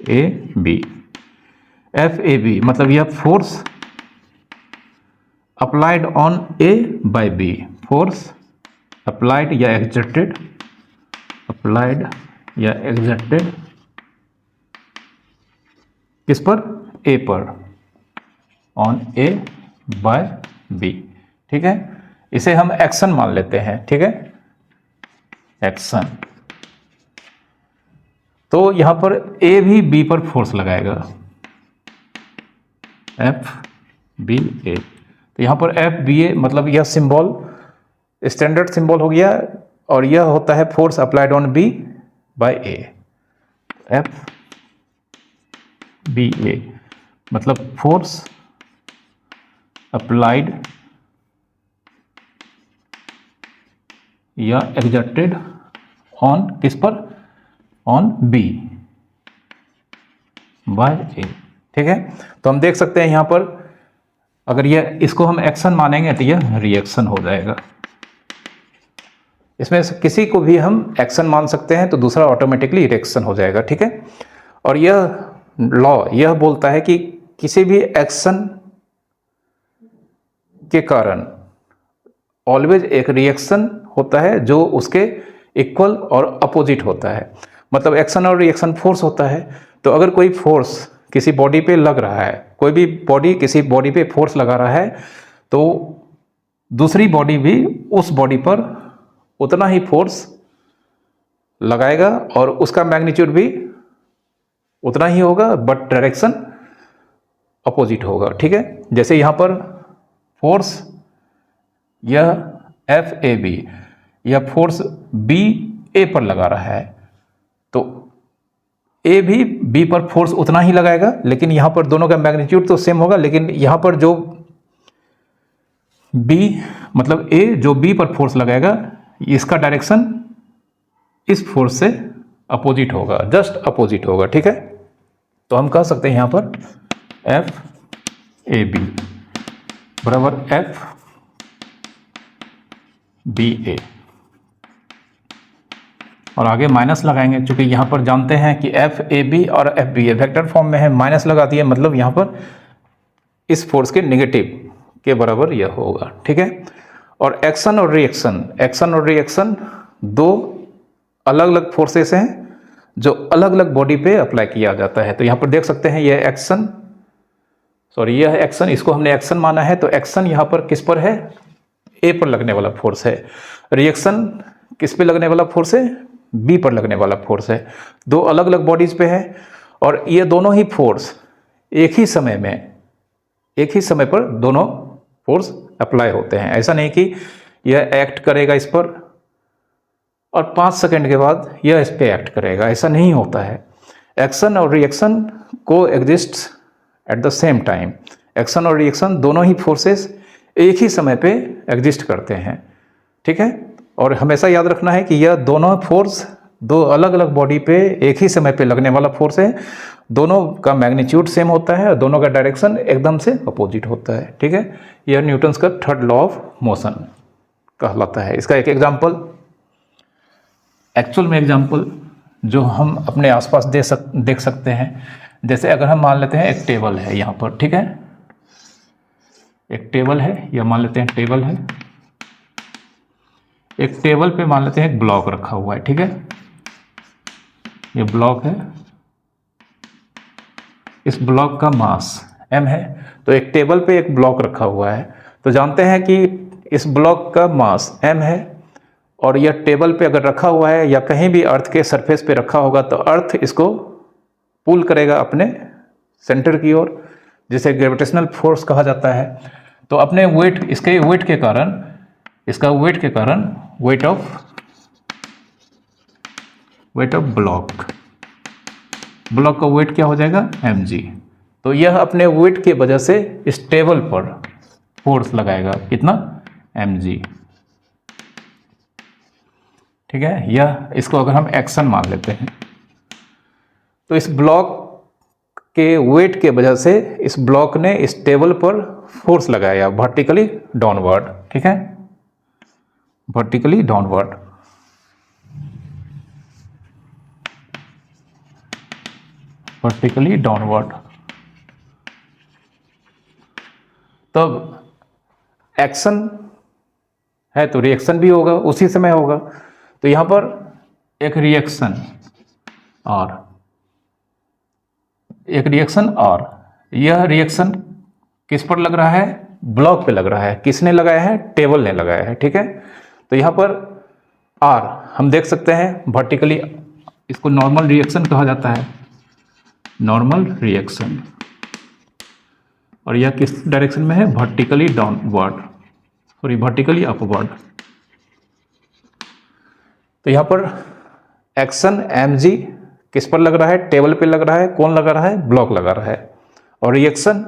ए बी मतलब यह force applied on A by B, force applied या एग्जर्टेड, अप्लाइड या एग्जर्टेड किस पर, ए पर, ऑन ए बाय बी। ठीक है, इसे हम एक्शन मान लेते हैं। ठीक है, एक्शन। तो यहां पर ए भी बी पर फोर्स लगाएगा, एफ बी ए। तो यहां पर एफ बी ए मतलब यह सिंबल स्टैंडर्ड सिंबल हो गया, और यह होता है force applied on B by A, F B A मतलब फोर्स अप्लाइड या एग्जर्टेड ऑन किस पर, ऑन बी बाय ए। ठीक है, तो हम देख सकते हैं यहां पर अगर यह इसको हम एक्शन मानेंगे तो यह रिएक्शन हो जाएगा। इसमें से किसी को भी हम एक्शन मान सकते हैं तो दूसरा ऑटोमेटिकली रिएक्शन हो जाएगा। ठीक है, और यह लॉ यह बोलता है कि किसी भी एक्शन के कारण ऑलवेज एक रिएक्शन होता है जो उसके इक्वल और अपोजिट होता है। मतलब एक्शन और रिएक्शन फोर्स होता है। तो अगर कोई फोर्स किसी बॉडी पे लग रहा है, कोई भी बॉडी किसी बॉडी पे फोर्स लगा रहा है, तो दूसरी बॉडी भी उस बॉडी पर उतना ही फोर्स लगाएगा और उसका मैग्नीट्यूड भी उतना ही होगा, बट डायरेक्शन अपोजिट होगा। ठीक है, जैसे यहाँ पर फोर्स यह एफ ए बी, यह फोर्स बी ए पर लगा रहा है, तो ए भी बी पर फोर्स उतना ही लगाएगा, लेकिन यहाँ पर दोनों का मैग्नीट्यूड तो सेम होगा, लेकिन यहाँ पर जो बी मतलब ए जो बी पर फोर्स लगाएगा, इसका डायरेक्शन इस फोर्स से अपोजिट होगा, जस्ट अपोजिट होगा। ठीक है, तो हम कह सकते हैं यहाँ पर एफ ए बी बराबर एफ बी ए, और आगे माइनस लगाएंगे, क्योंकि यहाँ पर जानते हैं कि एफ ए बी और एफ बी ए वेक्टर फॉर्म में है, माइनस लगा दिए, मतलब यहाँ पर इस फोर्स के नेगेटिव के बराबर यह होगा। ठीक है, और एक्शन और रिएक्शन दो अलग अलग फोर्सेस हैं जो अलग अलग बॉडी पे अप्लाई किया जाता है। तो यहाँ पर देख सकते हैं यह एक्शन, इसको हमने एक्शन माना है, तो एक्शन यहाँ पर किस पर है, ए पर लगने वाला फोर्स है। रिएक्शन किस पे लगने वाला फोर्स है, बी पर लगने वाला फोर्स है। दो अलग अलग बॉडीज पे है, और ये दोनों ही फोर्स एक ही समय पर दोनों फोर्स अप्लाई होते हैं। ऐसा नहीं कि यह एक्ट करेगा इस पर और 5 सेकंड के बाद यह इस पे एक्ट करेगा, ऐसा नहीं होता है। एक्शन और रिएक्शन को exist at the same time. Action और रिएक्शन दोनों ही फोर्सेस एक ही समय पे एग्जिस्ट करते हैं। ठीक है, और हमेशा याद रखना है कि यह दोनों फोर्स दो अलग अलग बॉडी पे एक ही समय पे लगने वाला फोर्स है, दोनों का मैग्नीट्यूड सेम होता है और दोनों का डायरेक्शन एकदम से अपोजिट होता है। ठीक है, यह न्यूटन्स का थर्ड लॉ ऑफ मोशन कहलाता है। इसका एक एग्जाम्पल, एक्चुअल में एग्जाम्पल जो हम अपने आसपास देख सकते हैं, जैसे अगर हम मान लेते हैं एक टेबल है यहाँ पर। ठीक है, एक टेबल है, या मान लेते हैं टेबल है, एक टेबल पे मान लेते हैं एक ब्लॉक रखा हुआ है। ठीक है, ये ब्लॉक है, इस ब्लॉक का मास m है। तो एक टेबल पे एक ब्लॉक रखा हुआ है, तो जानते हैं कि इस ब्लॉक का मास m है, और यह टेबल पे अगर रखा हुआ है या कहीं भी अर्थ के सरफेस पे रखा होगा, तो अर्थ इसको पुल करेगा अपने सेंटर की ओर, जिसे ग्रेविटेशनल फोर्स कहा जाता है। तो अपने वेट, इसके वेट के कारण, इसका वेट के कारण वेट ऑफ ब्लॉक का वेट क्या हो जाएगा, mg। तो यह अपने वेट के वजह से इस टेबल पर फोर्स लगाएगा, कितना, mg। ठीक है, यह इसको अगर हम एक्शन मान लेते हैं, तो इस ब्लॉक के वेट के वजह से इस ब्लॉक ने इस टेबल पर फोर्स लगाया वर्टिकली डाउनवर्ड। ठीक है, वर्टिकली डाउनवर्ड। तब एक्शन है तो रिएक्शन भी होगा, उसी समय होगा। तो यहां पर एक रिएक्शन और यह रिएक्शन किस पर लग रहा है, ब्लॉक पे लग रहा है। किसने लगाया है, टेबल ने लगाया है। ठीक है, तो यहाँ पर R हम देख सकते हैं वर्टिकली, इसको नॉर्मल रिएक्शन कहा जाता है, नॉर्मल रिएक्शन, और यह किस डायरेक्शन में है, वर्टिकली अपवर्ड। तो यहाँ पर एक्शन mg किस पर लग रहा है, टेबल पे लग रहा है। कौन लगा रहा है, ब्लॉक लगा रहा है। और रिएक्शन,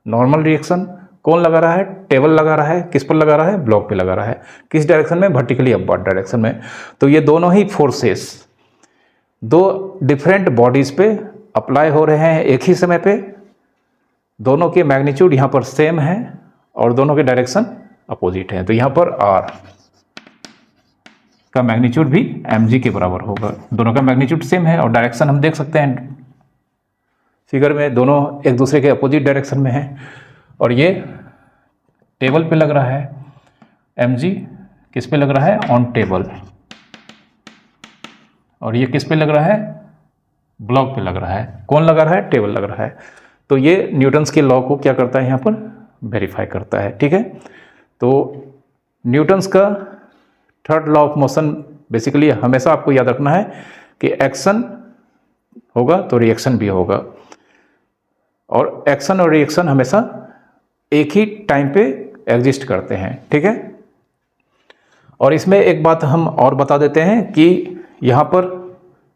नॉर्मल रिएक्शन कौन लगा रहा है, टेबल लगा रहा है। किस पर लगा रहा है, ब्लॉक पे लगा रहा है। किस डायरेक्शन में, वर्टिकली अपवर्ड डायरेक्शन में। तो ये दोनों ही फोर्सेस दो डिफरेंट बॉडीज पे अप्लाई हो रहे हैं एक ही समय पे। दोनों के मैग्नीट्यूड यहाँ पर सेम है और दोनों के डायरेक्शन अपोजिट है। तो यहाँ पर R का मैग्नीट्यूड भी mg के बराबर होगा। दोनों का मैग्नीट्यूड सेम है और डायरेक्शन हम देख सकते हैं फिगर में, दोनों एक दूसरे के अपोजिट डायरेक्शन में है। और ये टेबल पे लग रहा है, mg किस पे लग रहा है, ऑन टेबल, और ये किस पे लग रहा है, ब्लॉक पे लग रहा है। कौन लगा रहा है, टेबल लग रहा है। तो ये न्यूटन्स के लॉ को क्या करता है, यहाँ पर वेरीफाई करता है। ठीक है, तो न्यूटन्स का third law of motion basically हमेशा आपको याद रखना है कि एक्शन होगा तो रिएक्शन भी होगा, और एक्शन और रिएक्शन हमेशा एक ही टाइम पे एग्जिस्ट करते हैं। ठीक है, और इसमें एक बात हम और बता देते हैं कि यहाँ पर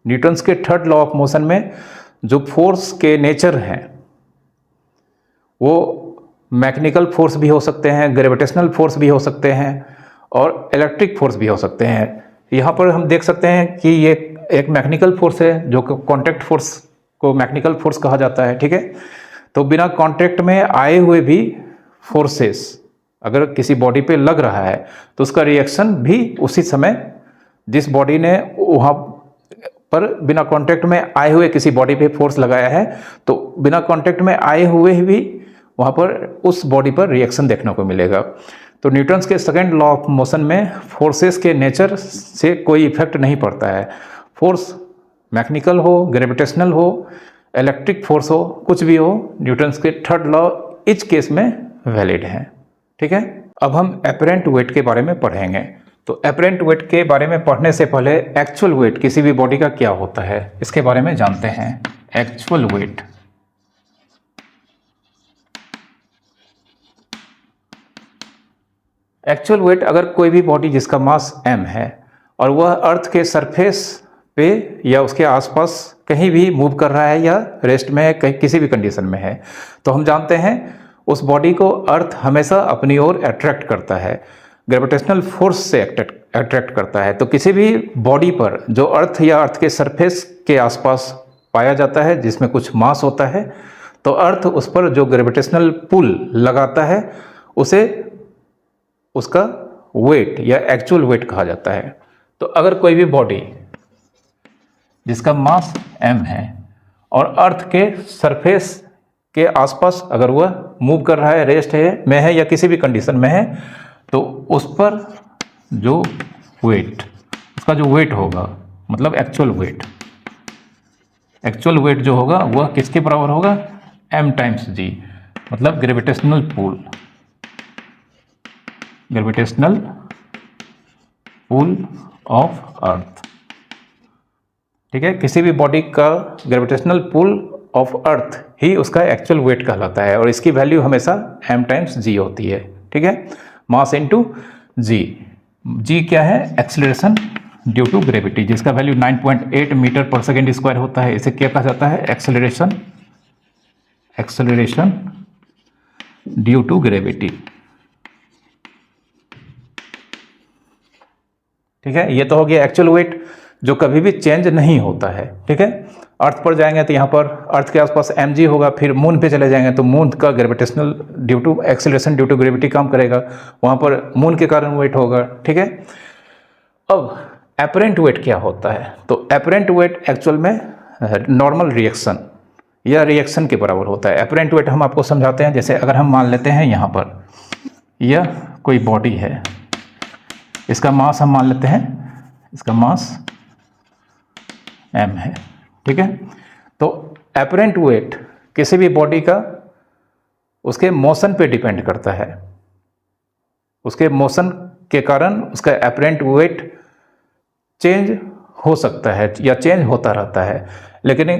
न्यूटन्स के थर्ड लॉ ऑफ मोशन में जो फोर्स के नेचर हैं वो मैकेनिकल फोर्स भी हो सकते हैं, ग्रेविटेशनल फोर्स भी हो सकते हैं, और इलेक्ट्रिक फोर्स भी हो सकते हैं। यहाँ पर हम देख सकते हैं कि ये एक मैकेनिकल फोर्स है, जो कॉन्टैक्ट फोर्स को मैकेनिकल फोर्स कहा जाता है। ठीक है, तो बिना कॉन्टैक्ट में आए हुए भी फोर्सेस अगर किसी बॉडी पे लग रहा है तो उसका रिएक्शन भी उसी समय, जिस बॉडी ने वहाँ पर बिना कांटेक्ट में आए हुए किसी बॉडी पे फोर्स लगाया है, तो बिना कांटेक्ट में आए हुए भी वहाँ पर उस बॉडी पर रिएक्शन देखने को मिलेगा। तो न्यूटन्स के सेकंड लॉ ऑफ मोशन में फोर्सेस के नेचर से कोई इफेक्ट नहीं पड़ता है। फोर्स मैकेनिकल हो, ग्रेविटेशनल हो, इलेक्ट्रिक फोर्स हो, कुछ भी हो, न्यूटन्स के थर्ड लॉ इच केस में वैलिड है। ठीक है, अब हम एपरेंट वेट के बारे में पढ़ेंगे। तो एपरेंट वेट के बारे में पढ़ने से पहले एक्चुअल वेट किसी भी बॉडी का क्या होता है इसके बारे में जानते हैं। एक्चुअल वेट, एक्चुअल वेट अगर कोई भी बॉडी जिसका मास m है और वह अर्थ के सरफेस पे या उसके आसपास कहीं भी मूव कर रहा है या रेस्ट में है, कहीं किसी भी कंडीशन में है, तो हम जानते हैं उस बॉडी को अर्थ हमेशा अपनी ओर अट्रैक्ट करता है, ग्रेविटेशनल फोर्स से अट्रैक्ट करता है। तो किसी भी बॉडी पर जो अर्थ या अर्थ के सरफेस के आसपास पाया जाता है जिसमें कुछ मास होता है, तो अर्थ उस पर जो ग्रेविटेशनल पुल लगाता है उसे उसका वेट या एक्चुअल वेट कहा जाता है। तो अगर कोई भी बॉडी जिसका मास m है और अर्थ के सरफेस के आसपास अगर वह मूव कर रहा है, रेस्ट है में है या किसी भी कंडीशन में है, तो उस पर जो वेट, उसका जो वेट होगा मतलब एक्चुअल वेट जो होगा वह किसके बराबर होगा, m टाइम्स g, मतलब ग्रेविटेशनल पुल ऑफ अर्थ। ठीक है, किसी भी बॉडी का ग्रेविटेशनल पुल ऑफ अर्थ ही उसका एक्चुअल वेट कहलाता है, और इसकी वैल्यू हमेशा m टाइम्स g होती है। ठीक है, मास इनटू g। g क्या है, एक्सेलरेशन ड्यू टू ग्रेविटी, जिसका value 9.8 metre per second square होता है। इसे क्या कहा जाता है, एक्सेलरेशन ड्यू टू ग्रेविटी। ठीक है, ये तो हो गया एक्चुअल वेट जो कभी भी चेंज नहीं होता है। ठीक है, अर्थ पर जाएंगे तो यहाँ पर अर्थ के आसपास mg होगा, फिर मून पे चले जाएंगे तो मून का gravitational due to acceleration due to gravity काम करेगा, वहाँ पर मून के कारण वेट होगा। ठीक है, अब एपरेंट वेट क्या होता है, तो एपरेंट वेट एक्चुअल में नॉर्मल रिएक्शन या रिएक्शन के बराबर होता है। एपरेंट वेट हम आपको समझाते हैं, जैसे अगर हम मान लेते हैं यहाँ पर यह कोई बॉडी है, इसका मास हम मान लेते हैं, इसका मास m है। ठीक है, तो एपरेंट वेट किसी भी बॉडी का उसके मोशन पे डिपेंड करता है, उसके मोशन के कारण उसका एपरेंट वेट चेंज हो सकता है या चेंज होता रहता है। लेकिन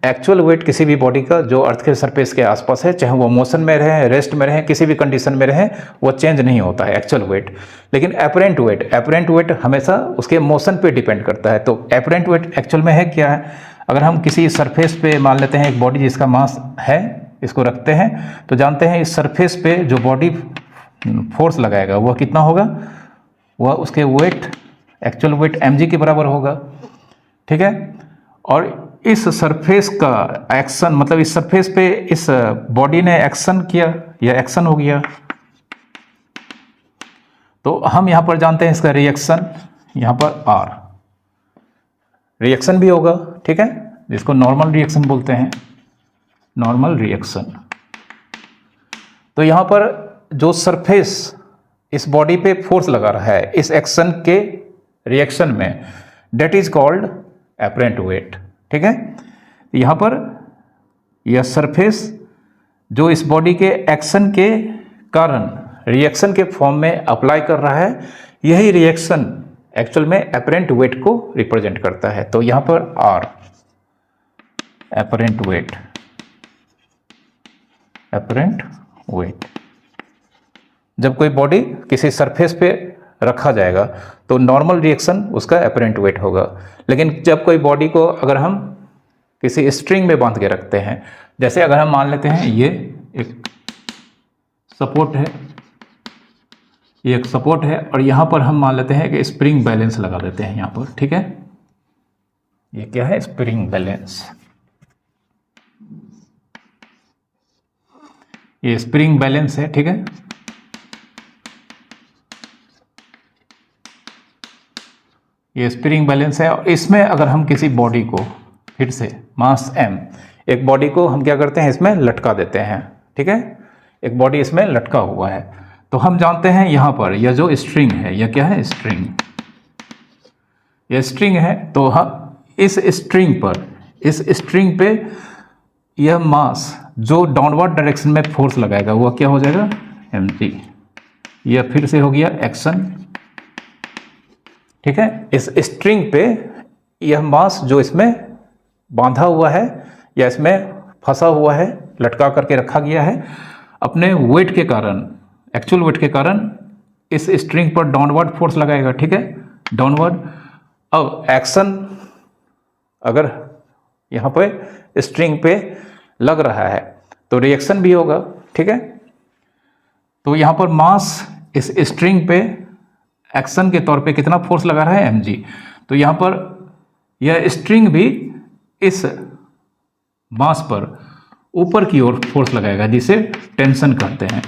एक्चुअल वेट किसी भी बॉडी का जो अर्थ के सरफेस के आसपास है, चाहे वो मोशन में रहे, रेस्ट में रहे, किसी भी कंडीशन में रहे, वो चेंज नहीं होता है एक्चुअल वेट। लेकिन एपरेंट वेट हमेशा उसके मोशन पे डिपेंड करता है। तो एपरेंट वेट एक्चुअल में है क्या है, अगर हम किसी सरफेस पे मान लेते हैं एक बॉडी जिसका मास है, इसको रखते हैं, तो जानते हैं इस सरफेस पे जो बॉडी फोर्स लगाएगा वह कितना होगा, वह उसके वेट, एक्चुअल वेट mg के बराबर होगा। ठीक है, और इस सरफेस का एक्शन, मतलब इस सरफेस पे इस बॉडी ने एक्शन किया या एक्शन हो गया, तो हम यहां पर जानते हैं इसका रिएक्शन, यहां पर r रिएक्शन भी होगा। ठीक है, जिसको नॉर्मल रिएक्शन बोलते हैं, नॉर्मल रिएक्शन। तो यहां पर जो सरफेस इस बॉडी पे फोर्स लगा रहा है इस एक्शन के रिएक्शन में, that is called apparent weight. ठीक है, यहाँ पर यह सरफेस जो इस बॉडी के एक्शन के कारण रिएक्शन के फॉर्म में अप्लाई कर रहा है, यही रिएक्शन एक्चुअल में एपरेंट वेट को रिप्रेजेंट करता है। तो यहाँ पर R apparent weight, apparent weight. जब कोई बॉडी किसी सरफेस पे रखा जाएगा तो नॉर्मल रिएक्शन उसका एपरेंट वेट होगा, लेकिन जब कोई बॉडी को अगर हम किसी स्ट्रिंग में बांध के रखते हैं, जैसे अगर हम मान लेते हैं ये एक सपोर्ट है, ये एक सपोर्ट है और यहाँ पर हम मान लेते हैं कि स्प्रिंग बैलेंस लगा देते हैं यहाँ पर। ठीक है, ये क्या है, स्प्रिंग बैलेंस। ये स्प्रिंग बैलेंस है। ठीक है, ये स्प्रिंग बैलेंस है और इसमें अगर हम किसी बॉडी को फिर से मास m, एक बॉडी को हम क्या करते हैं, इसमें लटका देते हैं। ठीक है, एक बॉडी इसमें लटका हुआ है, तो हम जानते हैं यहाँ पर यह जो स्ट्रिंग है, यह क्या है, स्ट्रिंग। यह स्ट्रिंग है, तो हम इस स्ट्रिंग पे यह मास जो डाउनवर्ड डायरेक्शन में फोर्स लगाएगा वह क्या हो जाएगा, mg। यह फिर से हो गया एक्शन। ठीक है, इस स्ट्रिंग पे यह मास जो इसमें बांधा हुआ है या इसमें फंसा हुआ है, लटका करके रखा गया है, अपने वेट के कारण, एक्चुअल वेट के कारण इस स्ट्रिंग पर डाउनवर्ड फोर्स लगाएगा। ठीक है, डाउनवर्ड। अब एक्शन अगर यहाँ पे स्ट्रिंग पे लग रहा है तो रिएक्शन भी होगा। ठीक है, तो यहाँ पर मास इस स्ट्रिंग पे एक्शन के तौर पे कितना फोर्स लगा रहा है, mg। तो यहाँ पर यह स्ट्रिंग भी इस मास पर ऊपर की ओर फोर्स लगाएगा, जिसे टेंशन कहते हैं,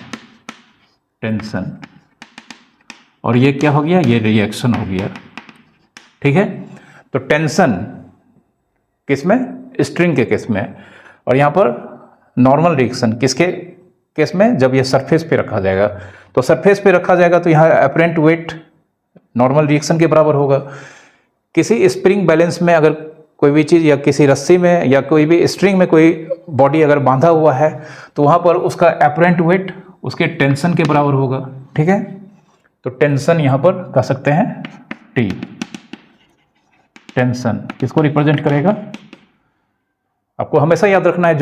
टेंशन। और ये क्या हो गया, ये रिएक्शन हो गया। ठीक है, तो टेंशन किस में, स्ट्रिंग के केस में, और यहाँ पर नॉर्मल रिएक्शन किसके केस में, जब ये सरफेस पे रखा जाएगा। तो सरफेस पे रखा जाएगा तो यहाँ एपरेंट वेट नॉर्मल रिएक्शन के बराबर होगा। किसी स्प्रिंग बैलेंस में अगर कोई भी चीज़ या किसी रस्सी में या कोई भी स्ट्रिंग में कोई बॉडी अगर बांधा हुआ है तो वहाँ पर उसका एपरेंट वेट उसके टेंशन के बराबर होगा। ठीक है, तो टेंशन यहाँ पर कह सकते हैं T। टेंशन किसको रिप्रेजेंट करेगा, आपको हमेशा याद रखना है,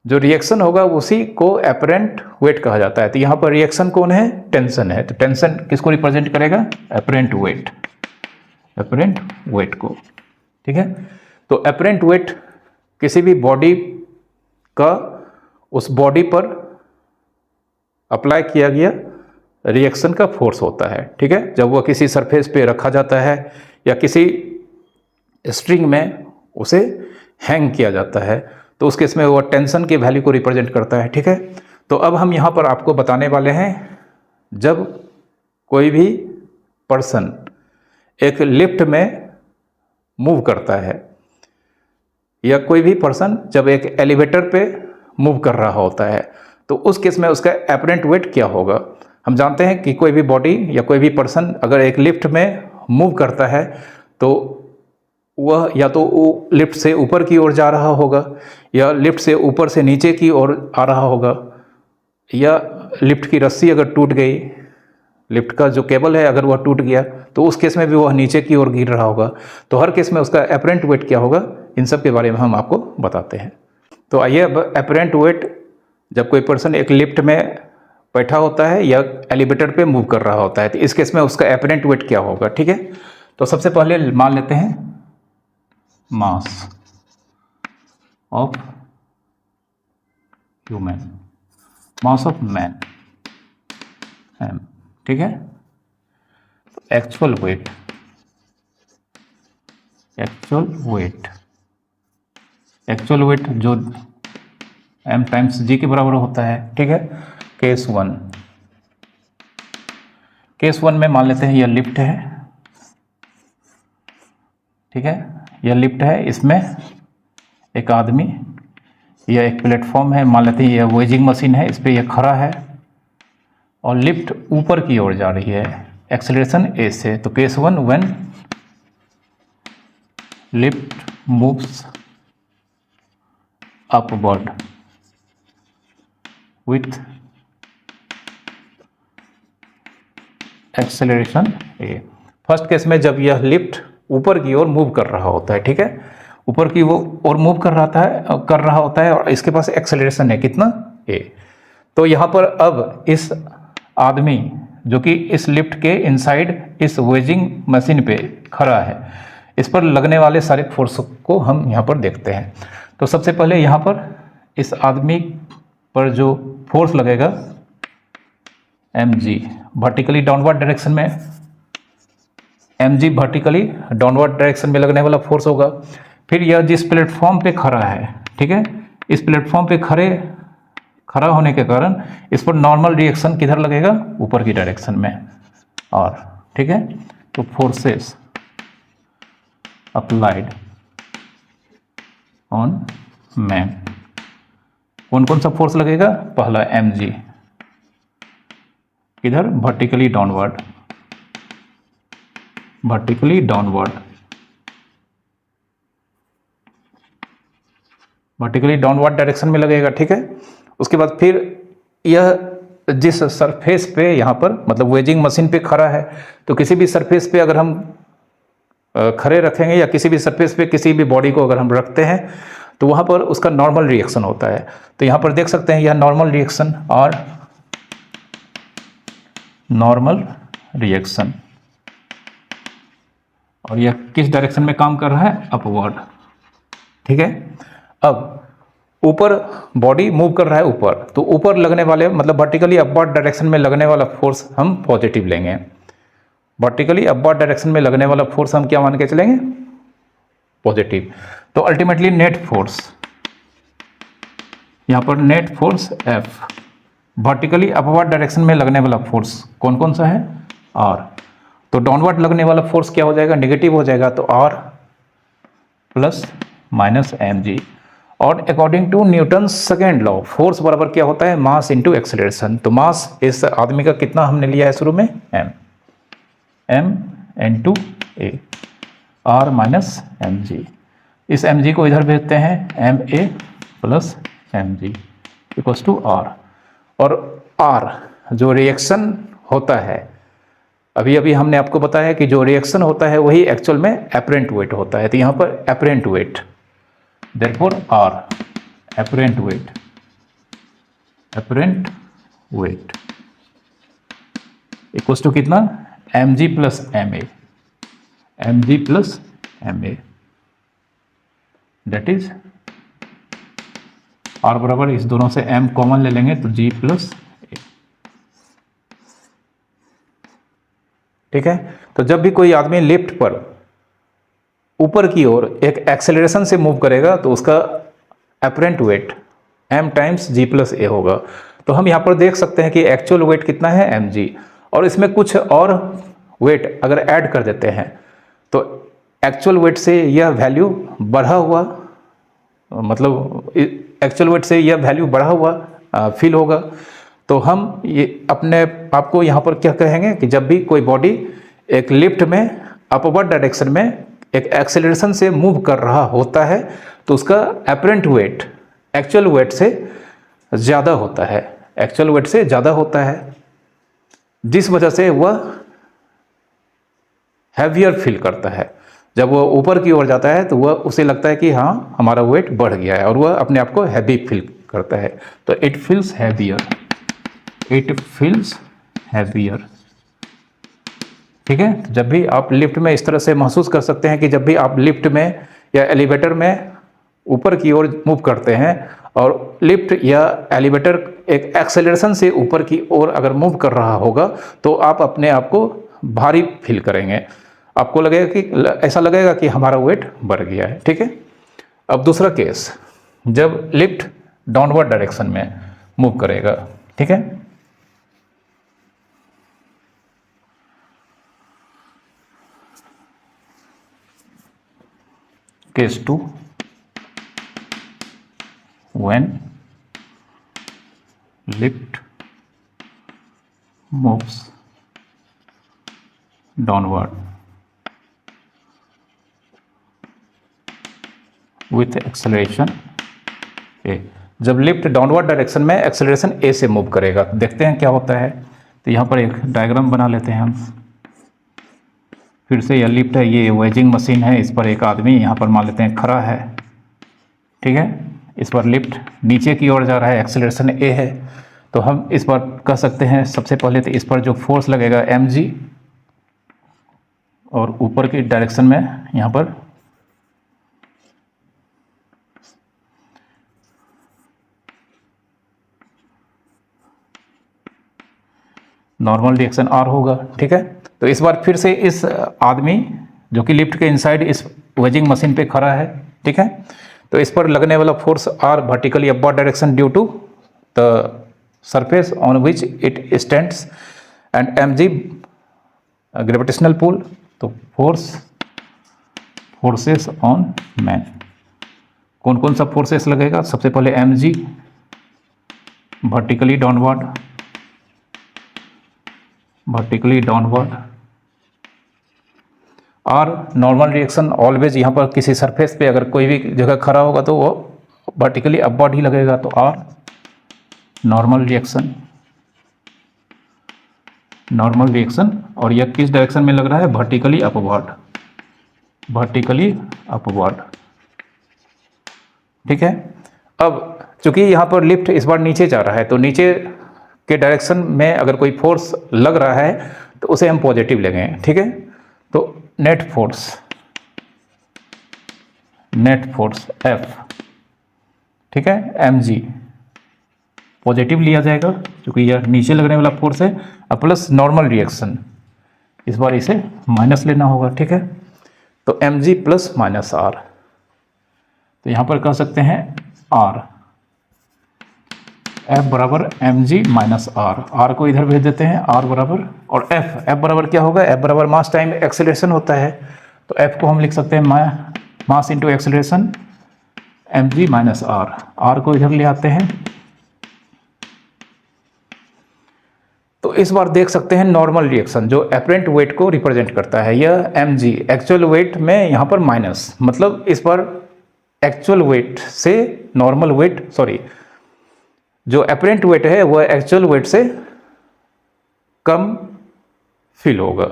जो रिएक्शन होगा उसी को एपरेंट वेट कहा जाता है। तो यहाँ पर रिएक्शन कौन है, टेंशन है, तो टेंशन किसको रिप्रेजेंट करेगा, एपरेंट वेट, एपरेंट वेट को। ठीक है, तो एपरेंट वेट किसी भी बॉडी का उस बॉडी पर अप्लाई किया गया रिएक्शन का फोर्स होता है। ठीक है, जब वह किसी सरफेस पे रखा जाता है या किसी स्ट्रिंग में उसे हैंग किया जाता है तो उस केस में वो टेंशन की वैल्यू को रिप्रेजेंट करता है। ठीक है, तो अब हम यहाँ पर आपको बताने वाले हैं, जब कोई भी पर्सन एक लिफ्ट में मूव करता है या कोई भी पर्सन जब एक एलिवेटर पे मूव कर रहा होता है तो उस केस में उसका एपरेंट वेट क्या होगा। हम जानते हैं कि कोई भी बॉडी या कोई भी पर्सन अगर एक लिफ्ट में मूव करता है तो वह या तो वो लिफ्ट से ऊपर की ओर जा रहा होगा या लिफ्ट से ऊपर से नीचे की ओर आ रहा होगा, या लिफ्ट की रस्सी अगर टूट गई, लिफ्ट का जो केबल है अगर वह टूट गया तो उस केस में भी वह नीचे की ओर गिर रहा होगा। तो हर केस में उसका एपरेंट वेट क्या होगा, इन सब के बारे में हम आपको बताते हैं। तो आइए अब एपरेंट वेट, जब कोई पर्सन एक लिफ्ट में बैठा होता है या एलिवेटर पे मूव कर रहा होता है तो इस केस में उसका एपरेंट वेट क्या होगा। ठीक है, तो सबसे पहले मान लेते हैं mass of human, mass of man m। ठीक है, एक्चुअल वेट, एक्चुअल वेट जो m टाइम्स g के बराबर होता है। ठीक है, केस वन में मान लेते हैं यह लिफ्ट है। ठीक है, यह लिफ्ट है, इसमें एक आदमी या एक प्लेटफॉर्म है, मान लेते हैं यह वेजिंग मशीन है, इस पर यह खड़ा है। और लिफ्ट ऊपर की ओर जा रही है, एक्सेलरेशन ए से। तो case 1, when lift moves upward with acceleration A. First case में जब यह लिफ्ट ऊपर की ओर मूव कर रहा होता है, ठीक है, ऊपर की ओर मूव कर रहा होता है और इसके पास एक्सेलरेशन है कितना, ए। तो यहाँ पर अब इस आदमी जो कि इस लिफ्ट के इनसाइड इस वेजिंग मशीन पे खड़ा है, इस पर लगने वाले सारे फोर्स को हम यहाँ पर देखते हैं। तो सबसे पहले यहाँ पर इस आदमी पर जो फोर्स लगेगा mg वर्टिकली डाउनवर्ड डायरेक्शन में, mg वर्टिकली डाउनवर्ड डायरेक्शन में लगने वाला फोर्स होगा। फिर यह जिस प्लेटफॉर्म पे खड़ा है, ठीक है, इस प्लेटफॉर्म पे खड़ा होने के कारण इस पर नॉर्मल रिएक्शन किधर लगेगा, ऊपर की डायरेक्शन में। और ठीक है, तो फोर्सेस अप्लाइड ऑन मैन, कौन कौन सा फोर्स लगेगा, पहला mg किधर, vertically downward, vertically downward, vertically downward direction में लगेगा, ठीक है। उसके बाद फिर यह जिस सरफेस पे यहाँ पर मतलब वेजिंग मशीन पे खड़ा है, तो किसी भी सरफेस पे अगर हम खड़े रखेंगे या किसी भी सरफेस पे किसी भी बॉडी को अगर हम रखते हैं तो वहाँ पर उसका नॉर्मल रिएक्शन होता है। तो यहाँ पर देख सकते हैं यह नॉर्मल रिएक्शन और नॉर्मल रिएक्शन, और यह किस डायरेक्शन में काम कर रहा है, अपवर्ड, ठीक है। अब ऊपर बॉडी मूव कर रहा है ऊपर, तो ऊपर लगने वाले मतलब वर्टिकली अपवर्ड डायरेक्शन में लगने वाला फोर्स हम पॉजिटिव लेंगे। वर्टिकली अपवर्ड डायरेक्शन में लगने वाला फोर्स हम क्या मान के चलेंगे, पॉजिटिव। तो अल्टीमेटली नेट फोर्स, यहाँ पर net force F, vertically upward direction में लगने वाला फोर्स कौन कौन सा है, R। तो डाउनवर्ड लगने वाला फोर्स क्या हो जाएगा, नेगेटिव हो जाएगा, तो R प्लस माइनस mg। और according to Newton second law, force बराबर क्या होता है, मास इनटू एक्सेलरेशन। तो मास इस आदमी का कितना हमने लिया है शुरू में, m into a, r minus mg। इस mg को इधर भेजते हैं, ma plus mg equals to r। और r जो रिएक्शन होता है, अभी अभी हमने आपको बताया कि जो रिएक्शन होता है वही एक्चुअल में एपरेंट वेट होता है। तो यहाँ पर apparent weight, therefore R apparent weight equals to कितना, mg plus ma, that is R बराबर, इस दोनों से m कॉमन ले लेंगे तो g प्लस a, ठीक है। तो जब भी कोई आदमी लिफ्ट पर ऊपर की ओर एक एक्सेलरेशन से मूव करेगा तो उसका apparent weight m times g plus a होगा। तो हम यहाँ पर देख सकते हैं कि एक्चुअल वेट कितना है, mg, और इसमें कुछ और वेट अगर ऐड कर देते हैं तो एक्चुअल वेट से यह वैल्यू बढ़ा हुआ, मतलब एक्चुअल वेट से यह वैल्यू बढ़ा हुआ फील होगा। तो हम ये अपने आपको यहाँ पर क्या कहेंगे कि जब भी कोई बॉडी एक लिफ्ट में अपवर्ड डायरेक्शन में एक एक्सेलरेशन से मूव कर रहा होता है तो उसका एपरेंट वेट एक्चुअल वेट से ज़्यादा होता है, एक्चुअल वेट से ज़्यादा होता है, जिस वजह से वह हैवियर फील करता है। जब वह ऊपर की ओर जाता है तो वह उसे लगता है कि हाँ हमारा वेट बढ़ गया है और वह अपने आप को हैवी फील करता है। तो it feels heavier, it feels heavier, ठीक है। जब भी आप लिफ्ट में इस तरह से महसूस कर सकते हैं कि जब भी आप लिफ्ट में या एलिवेटर में ऊपर की ओर मूव करते हैं और लिफ्ट या एलिवेटर एक एक्सेलरेशन से ऊपर की ओर अगर मूव कर रहा होगा तो आप अपने आप को भारी फील करेंगे, आपको लगेगा कि ऐसा लगेगा कि हमारा वेट बढ़ गया है, ठीक है। अब दूसरा केस, जब लिफ्ट डाउनवर्ड डायरेक्शन में मूव करेगा, ठीक है। Case 2, when lift moves downward with acceleration a। जब लिफ्ट डाउनवर्ड डायरेक्शन में एक्सेलरेशन ए से मूव करेगा, देखते हैं क्या होता है। तो यहाँ पर एक डायग्राम बना लेते हैं हम। फिर से यह लिफ्ट है, ये वेजिंग मशीन है, इस पर एक आदमी यहाँ पर मान लेते हैं खड़ा है, ठीक है। इस पर लिफ्ट नीचे की ओर जा रहा है, एक्सेलरेशन ए है। तो हम इस पर कह सकते हैं सबसे पहले तो इस पर जो फोर्स लगेगा mg, और ऊपर की डायरेक्शन में यहाँ पर नॉर्मल रिएक्शन r होगा, ठीक है। तो इस बार फिर से इस आदमी जो कि लिफ्ट के इनसाइड इस वेजिंग मशीन पे खड़ा है, ठीक है। तो इस पर लगने वाला force r vertically upward direction due to the surface on which it stands and mg gravitational pull. तो फोर्सेस ऑन मैन, कौन कौन सा फोर्सेस लगेगा? सबसे पहले mg वर्टिकली डाउनवर्ड, और नॉर्मल रिएक्शन ऑलवेज यहाँ पर किसी सरफेस पे अगर कोई भी जगह खड़ा होगा तो वो वर्टिकली अपवर्ड ही लगेगा। तो r नॉर्मल रिएक्शन, और यह किस डायरेक्शन में लग रहा है? वर्टिकली अपवर्ड, ठीक है। अब चूंकि यहाँ पर लिफ्ट इस बार नीचे जा रहा है, तो नीचे के डायरेक्शन में अगर कोई फोर्स लग रहा है तो उसे हम पॉजिटिव लेंगे, ठीक है। तो नेट फोर्स F, ठीक है, mg पॉजिटिव लिया जाएगा क्योंकि यह नीचे लगने वाला फोर्स है, और प्लस नॉर्मल रिएक्शन, इस बार इसे माइनस लेना होगा, ठीक है। तो mg प्लस माइनस r, तो यहाँ पर कह सकते हैं r F बराबर mg माइनस r को इधर भेज देते हैं, r बराबर, और F बराबर क्या होगा? F बराबर मास टाइम एक्सेलरेशन होता है। तो F को हम लिख सकते हैं mass into acceleration mg minus r को इधर ले आते हैं। तो इस बार देख सकते हैं नॉर्मल रिएक्शन जो एपरेंट वेट को रिप्रेजेंट करता है, यह mg एक्चुअल वेट में यहाँ पर माइनस, मतलब इस बार एक्चुअल वेट से नॉर्मल वेट, सॉरी, जो एपरेंट वेट है वह एक्चुअल वेट से कम फील होगा,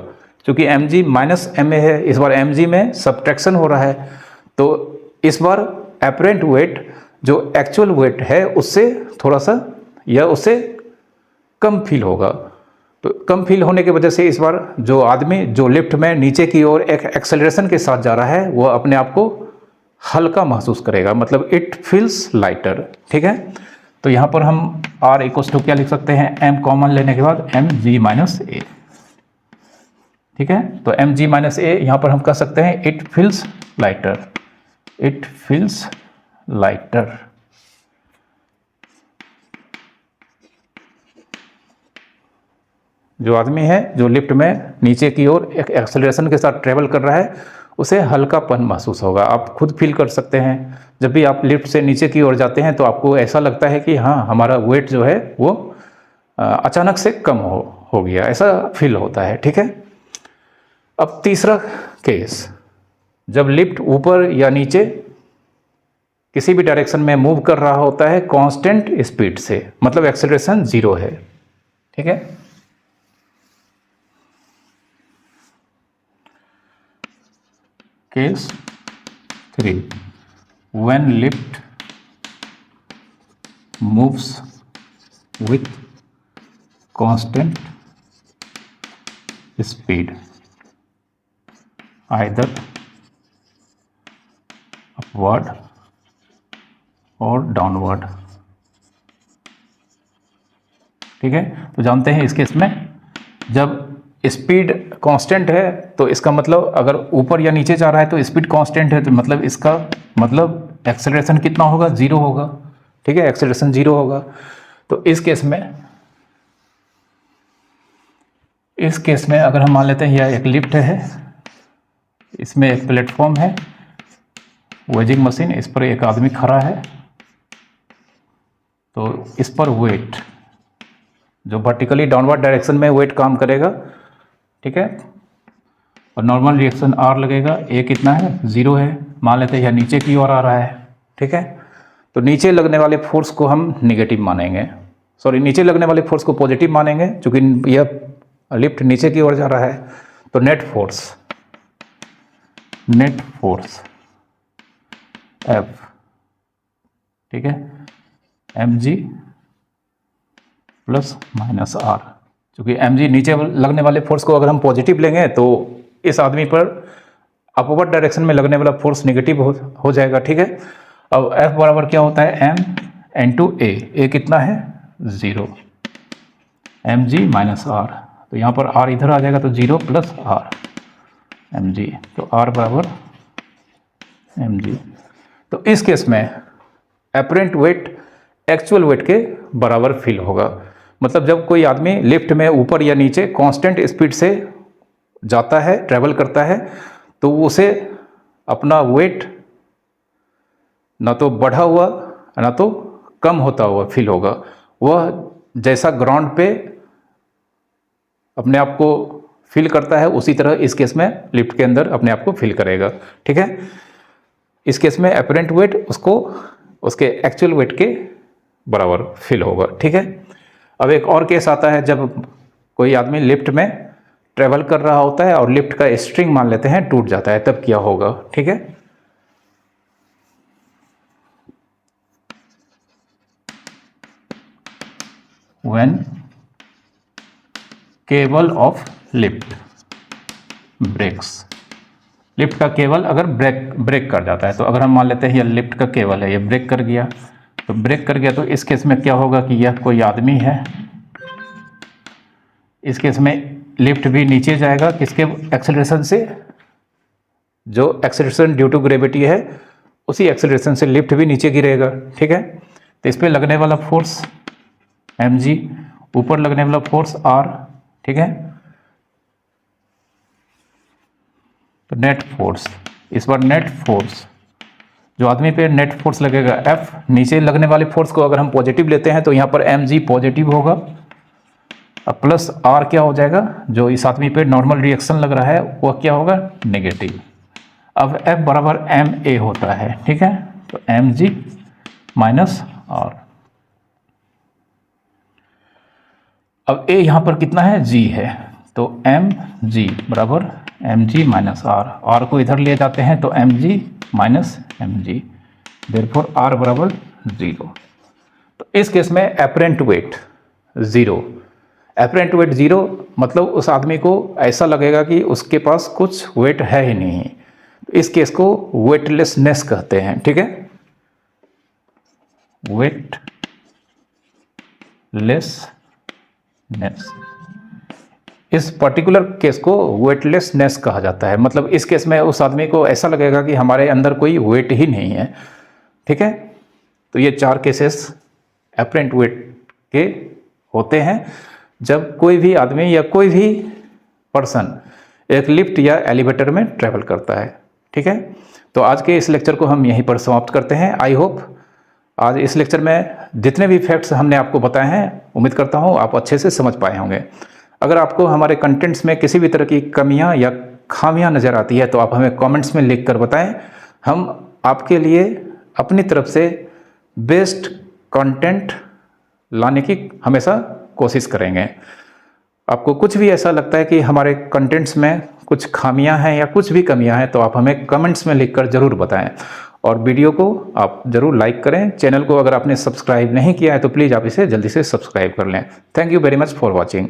क्योंकि mg माइनस ma है, इस बार mg में सब्ट्रैक्शन हो रहा है। तो इस बार एपरेंट वेट जो एक्चुअल वेट है उससे थोड़ा सा या उससे कम फील होगा। तो कम फील होने की वजह से इस बार जो आदमी जो लिफ्ट में नीचे की ओर एक एक्सेलरेशन के साथ जा रहा है वह अपने आप को हल्का महसूस करेगा, मतलब इट फील्स लाइटर, ठीक है। तो यहाँ पर हम r इक्वल्स टू क्या लिख सकते हैं? m कॉमन लेने के बाद mg माइनस a, ठीक है। तो mg माइनस a यहाँ पर हम कह सकते हैं इट फील्स लाइटर, जो आदमी है जो लिफ्ट में नीचे की ओर एक एक्सेलरेशन के साथ ट्रेवल कर रहा है उसे हल्कापन महसूस होगा। आप खुद फील कर सकते हैं, जब भी आप लिफ्ट से नीचे की ओर जाते हैं तो आपको ऐसा लगता है कि हाँ, हमारा वेट जो है वो अचानक से कम हो गया, ऐसा फील होता है, ठीक है। अब तीसरा केस, जब लिफ्ट ऊपर या नीचे किसी भी डायरेक्शन में मूव कर रहा होता है कांस्टेंट स्पीड से, मतलब एक्सेलरेशन 0 है, ठीक है। Case 3, when lift moves with constant speed, either upward or downward, ठीक है। तो जानते हैं इस केस में जब स्पीड कांस्टेंट है तो इसका मतलब अगर ऊपर या नीचे जा रहा है तो स्पीड कांस्टेंट है, तो मतलब इसका मतलब एक्सेलरेशन कितना होगा? 0 होगा, ठीक है, एक्सेलरेशन 0 होगा। तो इस केस में अगर हम मान लेते हैं यह एक लिफ्ट है, इसमें एक प्लेटफॉर्म है, वेजिंग मशीन, इस पर एक आदमी खड़ा है, तो इस पर वेट जो वर्टिकली डाउनवर्ड डायरेक्शन में वेट काम करेगा, ठीक है। और नॉर्मल रिएक्शन आर लगेगा। ए कितना है, 0 है, मान लेते हैं यह नीचे की ओर आ रहा है, ठीक है। तो नीचे लगने वाले फोर्स को हम निगेटिव मानेंगे, सॉरी नीचे लगने वाले फोर्स को पॉजिटिव मानेंगे, क्योंकि यह लिफ्ट नीचे की ओर जा रहा है। तो नेट फोर्स F, ठीक है, mg प्लस माइनस आर। क्योंकि mg नीचे लगने वाले फोर्स को अगर हम पॉजिटिव लेंगे तो इस आदमी पर अपवर्ड डायरेक्शन में लगने वाला फोर्स नेगेटिव हो जाएगा, ठीक है। अब F बराबर क्या होता है, m इंटू ए कितना है, 0, mg माइनस आर। तो यहाँ पर r इधर आ जाएगा तो 0 प्लस आर mg, तो r बराबर mg। तो इस केस में एपरेंट वेट एक्चुअल वेट के बराबर फील होगा। मतलब जब कोई आदमी लिफ्ट में ऊपर या नीचे कांस्टेंट स्पीड से जाता है, ट्रैवल करता है, तो उसे अपना वेट ना तो बढ़ा हुआ ना तो कम होता हुआ फील होगा। वह जैसा ग्राउंड पे अपने आप को फील करता है, उसी तरह इस केस में लिफ्ट के अंदर अपने आप को फील करेगा, ठीक है। इस केस में एपरेंट वेट उसको उसके एक्चुअल वेट के बराबर फील होगा, ठीक है। अब एक और केस आता है जब कोई आदमी लिफ्ट में ट्रेवल कर रहा होता है और लिफ्ट का स्ट्रिंग मान लेते हैं टूट जाता है, तब क्या होगा, ठीक है। When cable of lift breaks, lift का केबल अगर ब्रेक कर जाता है, तो अगर हम मान लेते हैं यह लिफ्ट का केबल है, ये ब्रेक कर गया, तो ब्रेक कर गया तो इस केस में क्या होगा कि यह कोई आदमी है, इस केस में लिफ्ट भी नीचे जाएगा, किसके एक्सेलरेशन से, जो एक्सेलरेशन ड्यू टू ग्रेविटी है उसी एक्सेलरेशन से लिफ्ट भी नीचे गिरेगा, ठीक है। तो इस पर लगने वाला फोर्स mg, ऊपर लगने वाला फोर्स r, ठीक है। तो नेट फोर्स, इस बार नेट फोर्स जो आदमी पे नेट फोर्स लगेगा F, नीचे लगने वाले फोर्स को अगर हम पॉजिटिव लेते हैं तो यहाँ पर mg पॉजिटिव होगा, अब प्लस r क्या हो जाएगा, जो इस आदमी पे नॉर्मल रिएक्शन लग रहा है वह क्या होगा, नेगेटिव। अब F बराबर ma होता है, ठीक है। तो mg माइनस r। अब a यहाँ पर कितना है, g है, तो mg बराबर mg माइनस r को इधर ले जाते हैं तो mg minus mg, therefore r बराबर 0। तो इस केस में एपरेंट वेट 0, एपरेंट वेट 0 मतलब उस आदमी को ऐसा लगेगा कि उसके पास कुछ वेट है ही नहीं। तो इस केस को वेटलेसनेस कहते हैं, ठीक है, वेटलेसनेस। इस पर्टिकुलर केस को वेटलेसनेस कहा जाता है। मतलब इस केस में उस आदमी को ऐसा लगेगा कि हमारे अंदर कोई वेट ही नहीं है, ठीक है। तो ये 4 केसेस एपरेंट वेट के होते हैं जब कोई भी आदमी या कोई भी पर्सन एक लिफ्ट या एलिवेटर में ट्रैवल करता है, ठीक है। तो आज के इस लेक्चर को हम यहीं पर समाप्त करते हैं। आई होप आज इस लेक्चर में जितने भी फैक्ट्स हमने आपको बताए हैं, उम्मीद करता हूँ आप अच्छे से समझ पाए होंगे। अगर आपको हमारे कंटेंट्स में किसी भी तरह की कमियां या खामियां नज़र आती है तो आप हमें कमेंट्स में लिख कर बताएं। हम आपके लिए अपनी तरफ से बेस्ट कंटेंट लाने की हमेशा कोशिश करेंगे। आपको कुछ भी ऐसा लगता है कि हमारे कंटेंट्स में कुछ खामियां हैं या कुछ भी कमियां हैं तो आप हमें कमेंट्स में लिखकर ज़रूर बताएं। और वीडियो को आप ज़रूर लाइक करें। चैनल को अगर आपने सब्सक्राइब नहीं किया है तो प्लीज़ आप इसे जल्दी से सब्सक्राइब कर लें। Thank you very much for watching.